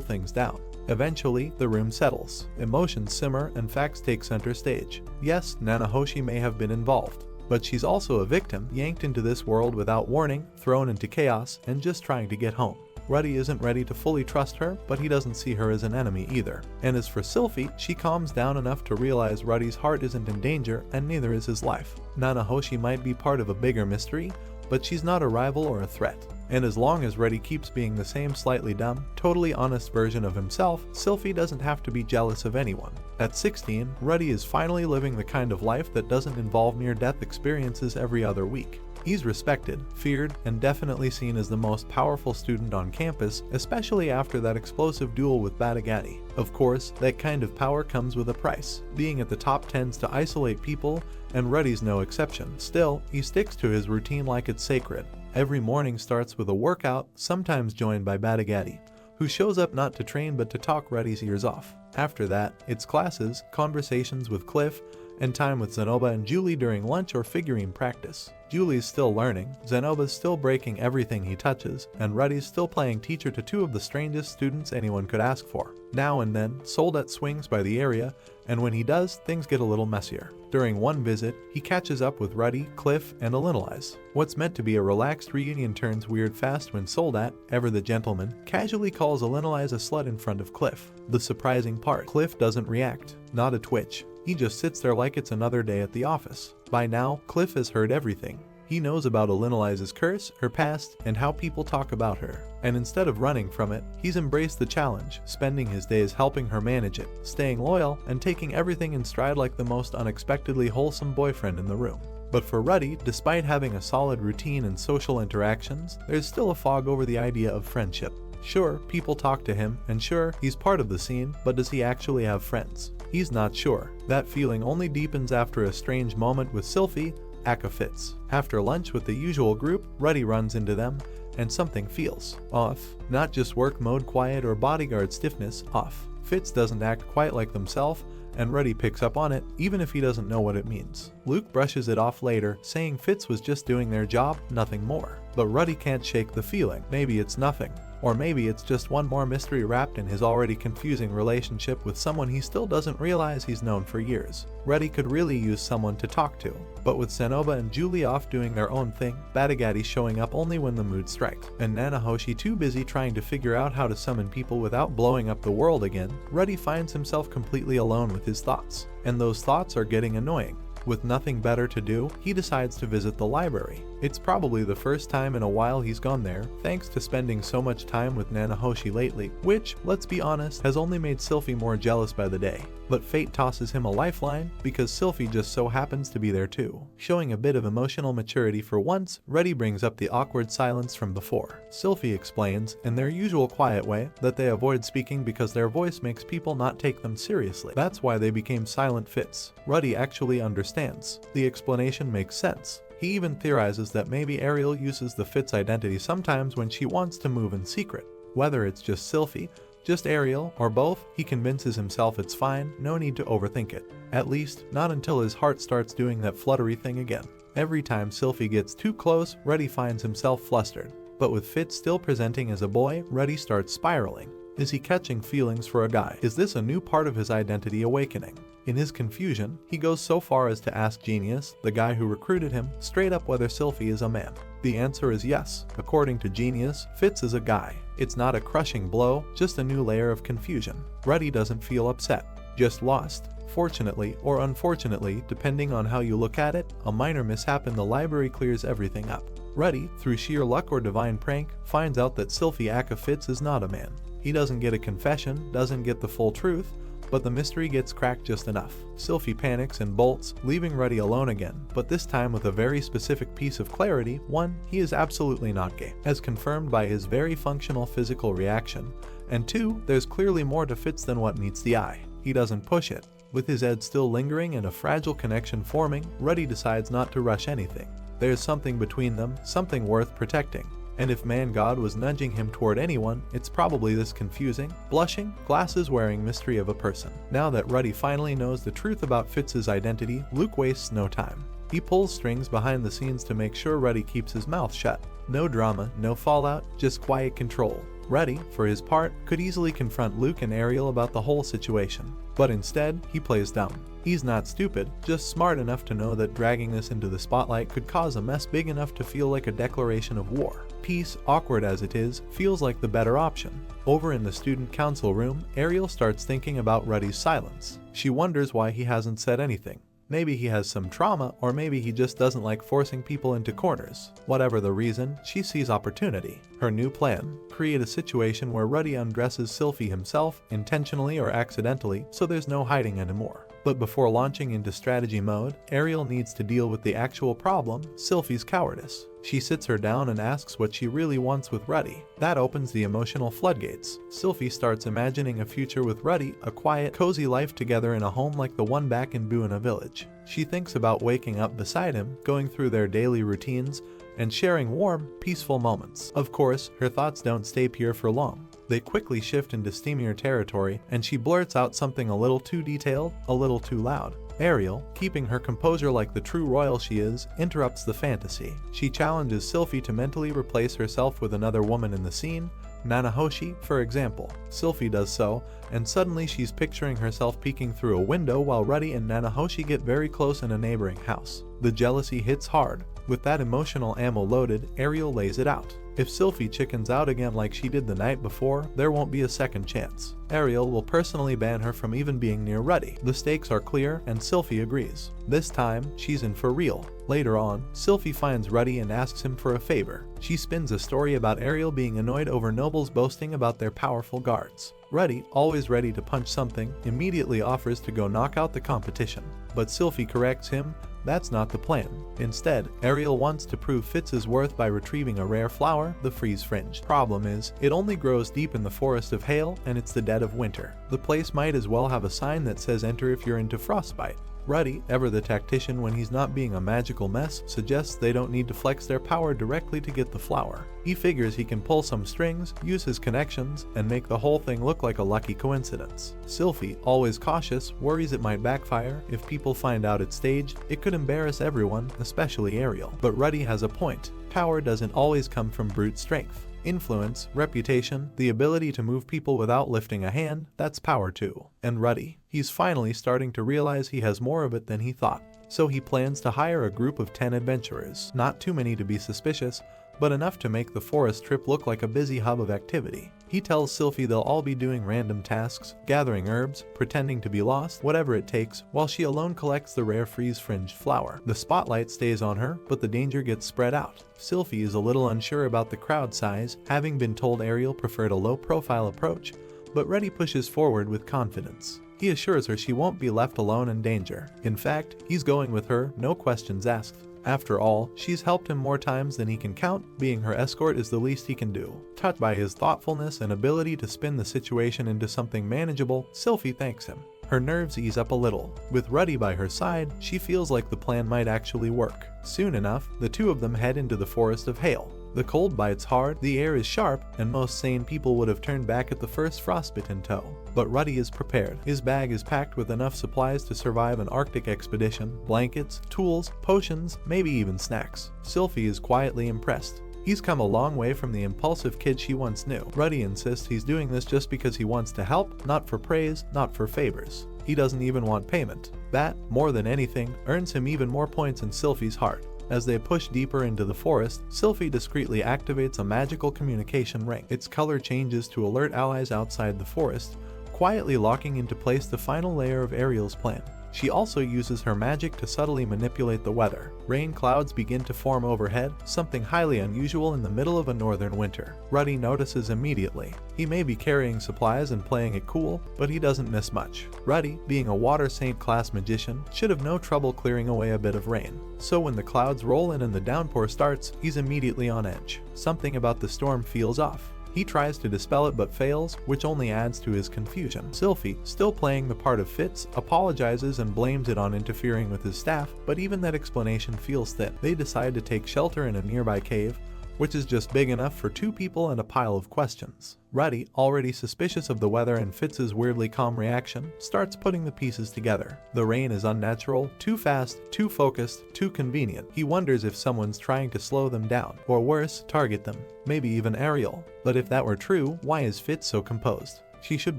things down. Eventually, the room settles. Emotions simmer and facts take center stage. Yes, Nanahoshi may have been involved, but she's also a victim, yanked into this world without warning, thrown into chaos, and just trying to get home. Ruddy isn't ready to fully trust her, but he doesn't see her as an enemy either. And as for Sylphie, she calms down enough to realize Ruddy's heart isn't in danger, and neither is his life. Nanahoshi might be part of a bigger mystery, but she's not a rival or a threat. And as long as Ruddy keeps being the same slightly dumb, totally honest version of himself, Sylphie doesn't have to be jealous of anyone. At 16, Ruddy is finally living the kind of life that doesn't involve near-death experiences every other week. He's respected, feared, and definitely seen as the most powerful student on campus, especially after that explosive duel with Batagati. Of course, that kind of power comes with a price. Being at the top tends to isolate people, and Ruddy's no exception. Still, he sticks to his routine like it's sacred. Every morning starts with a workout, sometimes joined by Batagati, who shows up not to train but to talk Ruddy's ears off. After that, it's classes, conversations with Cliff, and time with Zenoba and Julie during lunch or figurine practice. Julie's still learning, Zenoba's still breaking everything he touches, and Ruddy's still playing teacher to two of the strangest students anyone could ask for. Now and then, Soldat swings by the area, and when he does, things get a little messier. During one visit, he catches up with Ruddy, Cliff, and Alinalize. What's meant to be a relaxed reunion turns weird fast when Soldat, ever the gentleman, casually calls Alinalize a slut in front of Cliff. The surprising part, Cliff doesn't react, not a twitch. He just sits there like it's another day at the office. By now, Cliff has heard everything. He knows about Alinalize's curse, her past, and how people talk about her. And instead of running from it, he's embraced the challenge, spending his days helping her manage it, staying loyal, and taking everything in stride like the most unexpectedly wholesome boyfriend in the room. But for Ruddy, despite having a solid routine and social interactions, there's still a fog over the idea of friendship. Sure, people talk to him, and sure, he's part of the scene, but does he actually have friends? He's not sure. That feeling only deepens after a strange moment with Sylphie, aka Fitz. After lunch with the usual group, Ruddy runs into them, and something feels off. Not just work mode quiet or bodyguard stiffness, off. Fitz doesn't act quite like themselves, and Ruddy picks up on it, even if he doesn't know what it means. Luke brushes it off later, saying Fitz was just doing their job, nothing more. But Ruddy can't shake the feeling. Maybe it's nothing. Or maybe it's just one more mystery wrapped in his already confusing relationship with someone he still doesn't realize he's known for years. Ruddy could really use someone to talk to. But with Zenoba and Julie off doing their own thing, Batagati showing up only when the mood strikes, and Nanahoshi too busy trying to figure out how to summon people without blowing up the world again, Ruddy finds himself completely alone with his thoughts. And those thoughts are getting annoying. With nothing better to do, he decides to visit the library. It's probably the first time in a while he's gone there, thanks to spending so much time with Nanahoshi lately, which, let's be honest, has only made Sylphie more jealous by the day. But fate tosses him a lifeline, because Sylphie just so happens to be there too. Showing a bit of emotional maturity for once, Ruddy brings up the awkward silence from before. Sylphie explains, in their usual quiet way, that they avoid speaking because their voice makes people not take them seriously. That's why they became silent Fits. Ruddy actually understands. The explanation makes sense. He even theorizes that maybe Ariel uses the Fitz identity sometimes when she wants to move in secret. Whether it's just Sylphie, just Ariel, or both, he convinces himself it's fine, no need to overthink it. At least, not until his heart starts doing that fluttery thing again. Every time Sylphie gets too close, Ruddy finds himself flustered. But with Fitz still presenting as a boy, Ruddy starts spiraling. Is he catching feelings for a guy? Is this a new part of his identity awakening? In his confusion, he goes so far as to ask Genius, the guy who recruited him, straight up whether Sylphie is a man. The answer is yes. According to Genius, Fitz is a guy. It's not a crushing blow, just a new layer of confusion. Ruddy doesn't feel upset, just lost. Fortunately, or unfortunately, depending on how you look at it, a minor mishap in the library clears everything up. Ruddy, through sheer luck or divine prank, finds out that Sylphie aka Fitz is not a man. He doesn't get a confession, doesn't get the full truth, but the mystery gets cracked just enough. Sylphie panics and bolts, leaving Ruddy alone again, but this time with a very specific piece of clarity. 1. He is absolutely not gay, as confirmed by his very functional physical reaction, and 2. There's clearly more to Fitz than what meets the eye. He doesn't push it. With his head still lingering and a fragile connection forming, Ruddy decides not to rush anything. There's something between them, something worth protecting. And if Man-God was nudging him toward anyone, it's probably this confusing, blushing, glasses-wearing mystery of a person. Now that Ruddy finally knows the truth about Fitz's identity, Luke wastes no time. He pulls strings behind the scenes to make sure Ruddy keeps his mouth shut. No drama, no fallout, just quiet control. Ruddy, for his part, could easily confront Luke and Ariel about the whole situation. But instead, he plays dumb. He's not stupid, just smart enough to know that dragging this into the spotlight could cause a mess big enough to feel like a declaration of war. Peace, awkward as it is, feels like the better option. Over in the student council room, Ariel starts thinking about Ruddy's silence. She wonders why he hasn't said anything. Maybe he has some trauma, or maybe he just doesn't like forcing people into corners. Whatever the reason, she sees opportunity. Her new plan: create a situation where Ruddy undresses Sylphie himself, intentionally or accidentally, so there's no hiding anymore. But before launching into strategy mode, Ariel needs to deal with the actual problem, Sylphie's cowardice. She sits her down and asks what she really wants with Ruddy. That opens the emotional floodgates. Sylphie starts imagining a future with Ruddy, a quiet, cozy life together in a home like the one back in Buena Village. She thinks about waking up beside him, going through their daily routines, and sharing warm, peaceful moments. Of course, her thoughts don't stay pure for long. They quickly shift into steamier territory, and she blurts out something a little too detailed, a little too loud. Ariel, keeping her composure like the true royal she is, interrupts the fantasy. She challenges Sylphie to mentally replace herself with another woman in the scene, Nanahoshi, for example. Sylphie does so, and suddenly she's picturing herself peeking through a window while Ruddy and Nanahoshi get very close in a neighboring house. The jealousy hits hard. With that emotional ammo loaded, Ariel lays it out. If Sylphie chickens out again like she did the night before, there won't be a second chance. Ariel will personally ban her from even being near Ruddy. The stakes are clear, and Sylphie agrees. This time, she's in for real. Later on, Sylphie finds Ruddy and asks him for a favor. She spins a story about Ariel being annoyed over nobles boasting about their powerful guards. Ruddy, always ready to punch something, immediately offers to go knock out the competition. But Sylphie corrects him. That's not the plan. Instead, Ariel wants to prove Fitz's worth by retrieving a rare flower, the freeze fringe. Problem is, it only grows deep in the forest of hail, and it's the dead of winter. The place might as well have a sign that says enter if you're into frostbite. Ruddy, ever the tactician when he's not being a magical mess, suggests they don't need to flex their power directly to get the flower. He figures he can pull some strings, use his connections, and make the whole thing look like a lucky coincidence. Sylphie, always cautious, worries it might backfire. If people find out it's staged, it could embarrass everyone, especially Ariel. But Ruddy has a point. Power doesn't always come from brute strength. Influence, reputation, the ability to move people without lifting a hand, that's power too. And Ruddy, he's finally starting to realize he has more of it than he thought. So he plans to hire a group of 10 adventurers, not too many to be suspicious, but enough to make the forest trip look like a busy hub of activity. He tells Sylphie they'll all be doing random tasks, gathering herbs, pretending to be lost, whatever it takes, while she alone collects the rare freeze-fringed flower. The spotlight stays on her, but the danger gets spread out. Sylphie is a little unsure about the crowd size, having been told Ariel preferred a low-profile approach, but Ruddy pushes forward with confidence. He assures her she won't be left alone in danger. In fact, he's going with her, no questions asked. After all, she's helped him more times than he can count. Being her escort is the least he can do. Touched by his thoughtfulness and ability to spin the situation into something manageable, Sylphie thanks him. Her nerves ease up a little. With Ruddy by her side, she feels like the plan might actually work. Soon enough, the two of them head into the forest of hail. The cold bites hard, the air is sharp, and most sane people would have turned back at the first frostbite in tow. But Ruddy is prepared. His bag is packed with enough supplies to survive an Arctic expedition: blankets, tools, potions, maybe even snacks. Sylphie is quietly impressed. He's come a long way from the impulsive kid she once knew. Ruddy insists he's doing this just because he wants to help, not for praise, not for favors. He doesn't even want payment. That, more than anything, earns him even more points in Sylphie's heart. As they push deeper into the forest, Sylphie discreetly activates a magical communication ring. Its color changes to alert allies outside the forest, quietly locking into place the final layer of Ariel's plan. She also uses her magic to subtly manipulate the weather. Rain clouds begin to form overhead, something highly unusual in the middle of a northern winter. Ruddy notices immediately. He may be carrying supplies and playing it cool, but he doesn't miss much. Ruddy, being a water saint class magician, should have no trouble clearing away a bit of rain. So when the clouds roll in and the downpour starts, he's immediately on edge. Something about the storm feels off. He tries to dispel it but fails, which only adds to his confusion. Sylphie, still playing the part of Fitz, apologizes and blames it on interfering with his staff, but even that explanation feels thin. They decide to take shelter in a nearby cave, which is just big enough for two people and a pile of questions. Ruddy, already suspicious of the weather and Fitz's weirdly calm reaction, starts putting the pieces together. The rain is unnatural, too fast, too focused, too convenient. He wonders if someone's trying to slow them down, or worse, target them. Maybe even Ariel. But if that were true, why is Fitz so composed? She should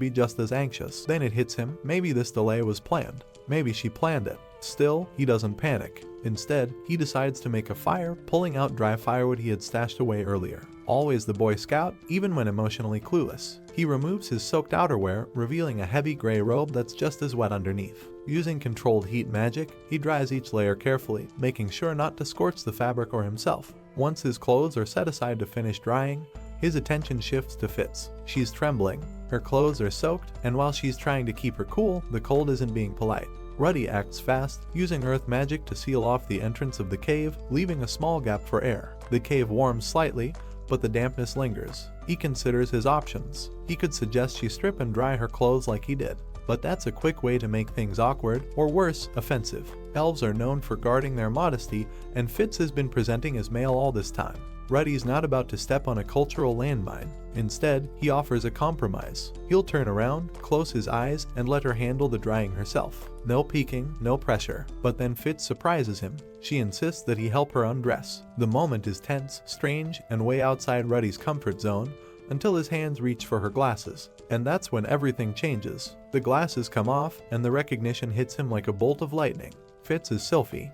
be just as anxious. Then it hits him, maybe this delay was planned. Maybe she planned it. Still, he doesn't panic. Instead, he decides to make a fire, pulling out dry firewood he had stashed away earlier. Always the Boy Scout, even when emotionally clueless. He removes his soaked outerwear, revealing a heavy gray robe that's just as wet underneath. Using controlled heat magic, he dries each layer carefully, making sure not to scorch the fabric or himself. Once his clothes are set aside to finish drying, his attention shifts to Fitz. She's trembling. Her clothes are soaked, and while she's trying to keep her cool, the cold isn't being polite. Ruddy acts fast, using earth magic to seal off the entrance of the cave, leaving a small gap for air. The cave warms slightly, but the dampness lingers. He considers his options. He could suggest she strip and dry her clothes like he did, but that's a quick way to make things awkward, or worse, offensive. Elves are known for guarding their modesty, and Fitz has been presenting as male all this time. Ruddy's not about to step on a cultural landmine. Instead, he offers a compromise. He'll turn around, close his eyes, and let her handle the drying herself. No peeking, no pressure. But then Fitz surprises him. She insists that he help her undress. The moment is tense, strange, and way outside Ruddy's comfort zone, until his hands reach for her glasses. And that's when everything changes. The glasses come off, and the recognition hits him like a bolt of lightning. Fitz is Sylphie,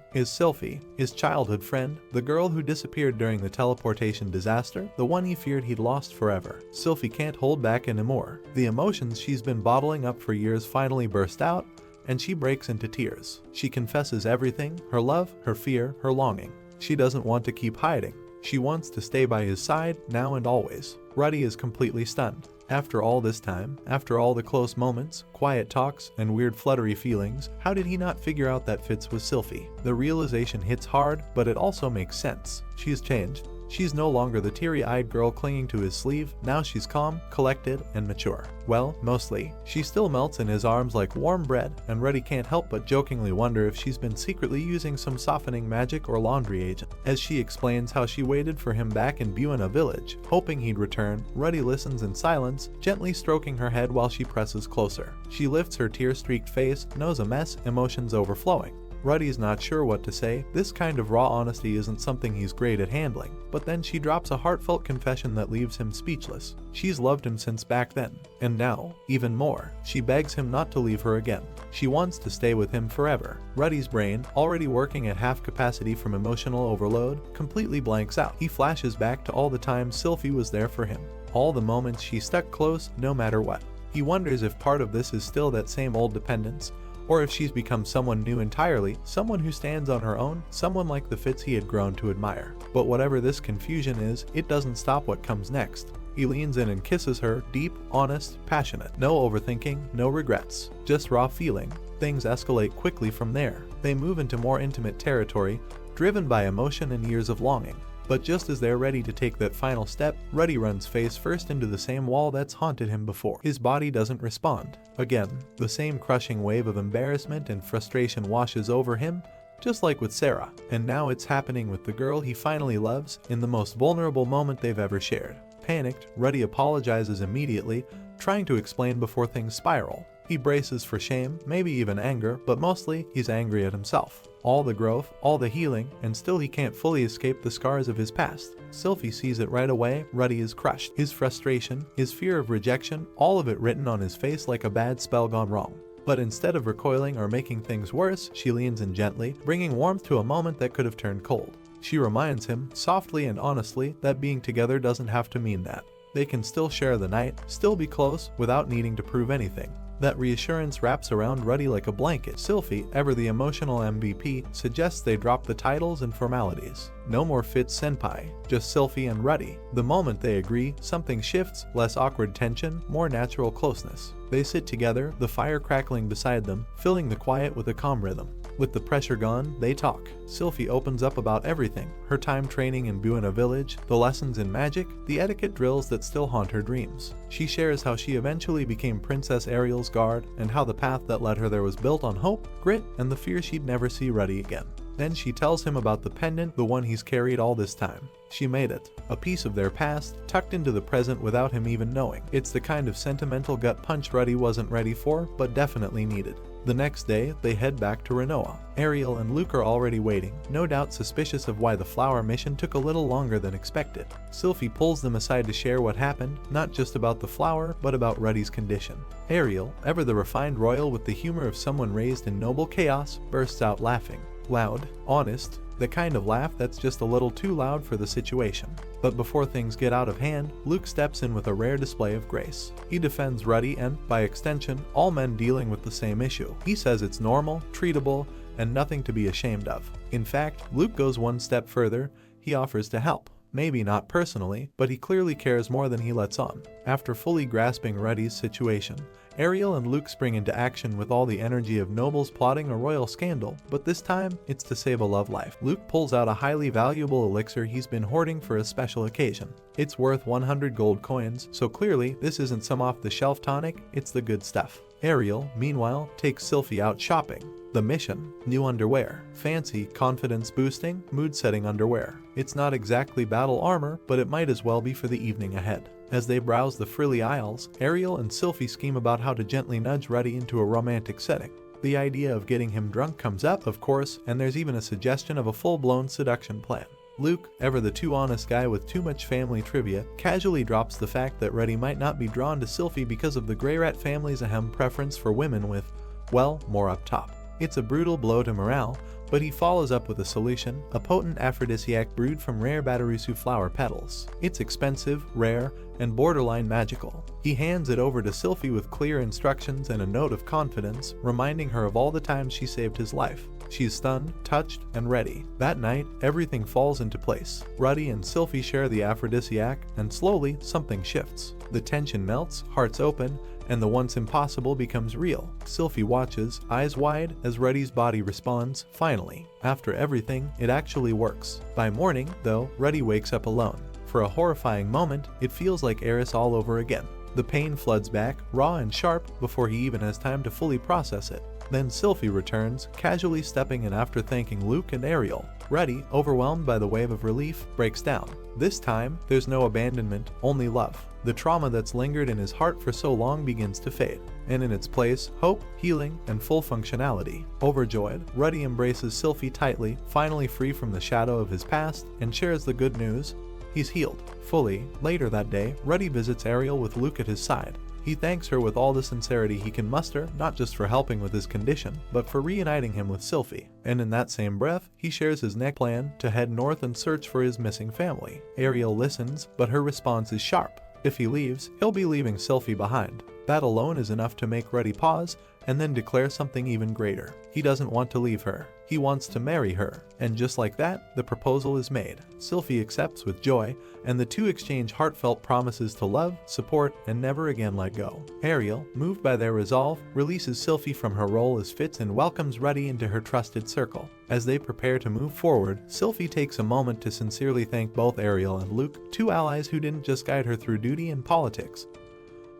his childhood friend, the girl who disappeared during the teleportation disaster, the one he feared he'd lost forever. Sylphie can't hold back anymore. The emotions she's been bottling up for years finally burst out, and she breaks into tears. She confesses everything, her love, her fear, her longing. She doesn't want to keep hiding. She wants to stay by his side, now and always. Ruddy is completely stunned. After all this time, after all the close moments, quiet talks, and weird fluttery feelings, how did he not figure out that Fitz was Sylphie? The realization hits hard, but it also makes sense. She's changed. She's no longer the teary-eyed girl clinging to his sleeve. Now she's calm, collected, and mature. Well, mostly. She still melts in his arms like warm bread, and Ruddy can't help but jokingly wonder if she's been secretly using some softening magic or laundry agent. As she explains how she waited for him back in Buena Village, hoping he'd return, Ruddy listens in silence, gently stroking her head while she presses closer. She lifts her tear-streaked face, nose a mess, emotions overflowing. Ruddy's not sure what to say. This kind of raw honesty isn't something he's great at handling. But then she drops a heartfelt confession that leaves him speechless. She's loved him since back then. And now, even more, she begs him not to leave her again. She wants to stay with him forever. Ruddy's brain, already working at half capacity from emotional overload, completely blanks out. He flashes back to all the times Sylphie was there for him. All the moments she stuck close, no matter what. He wonders if part of this is still that same old dependence, or if she's become someone new entirely, someone who stands on her own, someone like the Fitz he had grown to admire. But whatever this confusion is, it doesn't stop what comes next. He leans in and kisses her, deep, honest, passionate. No overthinking, no regrets, just raw feeling. Things escalate quickly from there. They move into more intimate territory, driven by emotion and years of longing. But just as they're ready to take that final step, Ruddy runs face first into the same wall that's haunted him before. His body doesn't respond. Again, the same crushing wave of embarrassment and frustration washes over him, just like with Sarah. And now it's happening with the girl he finally loves, in the most vulnerable moment they've ever shared. Panicked, Ruddy apologizes immediately, trying to explain before things spiral. He braces for shame, maybe even anger, but mostly he's angry at himself. All the growth, all the healing, and still he can't fully escape the scars of his past. Sylphie sees it right away. Ruddy is crushed. His frustration, his fear of rejection, all of it written on his face like a bad spell gone wrong. But instead of recoiling or making things worse, she leans in gently, bringing warmth to a moment that could have turned cold. She reminds him, softly and honestly, that being together doesn't have to mean that. They can still share the night, still be close, without needing to prove anything. That reassurance wraps around Ruddy like a blanket. Sylphie, ever the emotional MVP, suggests they drop the titles and formalities. No more Fitz senpai, just Sylphie and Ruddy. The moment they agree, something shifts, less awkward tension, more natural closeness. They sit together, the fire crackling beside them, filling the quiet with a calm rhythm. With the pressure gone, they talk. Sylphie opens up about everything, her time training in Buena Village, the lessons in magic, the etiquette drills that still haunt her dreams. She shares how she eventually became Princess Ariel's guard, and how the path that led her there was built on hope, grit, and the fear she'd never see Ruddy again. Then she tells him about the pendant, the one he's carried all this time. She made it, a piece of their past, tucked into the present without him even knowing. It's the kind of sentimental gut punch Ruddy wasn't ready for, but definitely needed. The next day, they head back to Renoa. Ariel and Luke are already waiting, no doubt suspicious of why the flower mission took a little longer than expected. Sylphie pulls them aside to share what happened, not just about the flower, but about Ruddy's condition. Ariel, ever the refined royal with the humor of someone raised in noble chaos, bursts out laughing. Loud, honest, the kind of laugh that's just a little too loud for the situation. But before things get out of hand, Luke steps in with a rare display of grace. He defends Ruddy and, by extension, all men dealing with the same issue. He says it's normal, treatable, and nothing to be ashamed of. In fact, Luke goes one step further. He offers to help. Maybe not personally, but he clearly cares more than he lets on. After fully grasping Ruddy's situation, Ariel and Luke spring into action with all the energy of nobles plotting a royal scandal, but this time, it's to save a love life. Luke pulls out a highly valuable elixir he's been hoarding for a special occasion. It's worth 100 gold coins, so clearly this isn't some off-the-shelf tonic, it's the good stuff. Ariel, meanwhile, takes Sylphie out shopping. The mission: new underwear. Fancy, confidence-boosting, mood-setting underwear. It's not exactly battle armor, but it might as well be for the evening ahead. As they browse the frilly aisles, Ariel and Sylphie scheme about how to gently nudge Ruddy into a romantic setting. The idea of getting him drunk comes up, of course, and there's even a suggestion of a full-blown seduction plan. Luke, ever the too honest guy with too much family trivia, casually drops the fact that Ruddy might not be drawn to Sylphie because of the Greyrat family's ahem preference for women with, well, more up top. It's a brutal blow to morale, but he follows up with a solution: a potent aphrodisiac brewed from rare Batarusu flower petals. It's expensive, rare, and borderline magical. He hands it over to Sylphie with clear instructions and a note of confidence, reminding her of all the times she saved his life. She's stunned, touched, and ready. That night, everything falls into place. Ruddy and Sylphie share the aphrodisiac, and slowly, something shifts. The tension melts, hearts open, and the once impossible becomes real. Sylphie watches, eyes wide, as Ruddy's body responds. Finally, after everything, it actually works. By morning, though, Ruddy wakes up alone. For a horrifying moment, it feels like Eris all over again. The pain floods back, raw and sharp, before he even has time to fully process it. Then Sylphie returns, casually stepping in after thanking Luke and Ariel. Ruddy, overwhelmed by the wave of relief, breaks down. This time, there's no abandonment, only love. The trauma that's lingered in his heart for so long begins to fade, and in its place, hope, healing, and full functionality. Overjoyed, Ruddy embraces Sylphie tightly, finally free from the shadow of his past, and shares the good news: he's healed, fully. Later that day, Ruddy visits Ariel with Luke at his side. He thanks her with all the sincerity he can muster, not just for helping with his condition, but for reuniting him with Sylphie. And in that same breath, he shares his next plan to head north and search for his missing family. Ariel listens, but her response is sharp. If he leaves, he'll be leaving Sylphie behind. That alone is enough to make Ruddy pause, and then declare something even greater. He doesn't want to leave her. He wants to marry her. And just like that, the proposal is made. Sylphie accepts with joy, and the two exchange heartfelt promises to love, support, and never again let go. Ariel, moved by their resolve, releases Sylphie from her role as Fitz and welcomes Ruddy into her trusted circle. As they prepare to move forward, Sylphie takes a moment to sincerely thank both Ariel and Luke, two allies who didn't just guide her through duty and politics,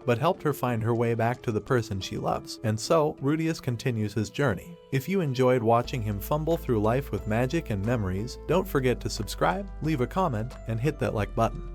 but helped her find her way back to the person she loves. And so, Rudeus continues his journey. If you enjoyed watching him fumble through life with magic and memories, don't forget to subscribe, leave a comment, and hit that like button.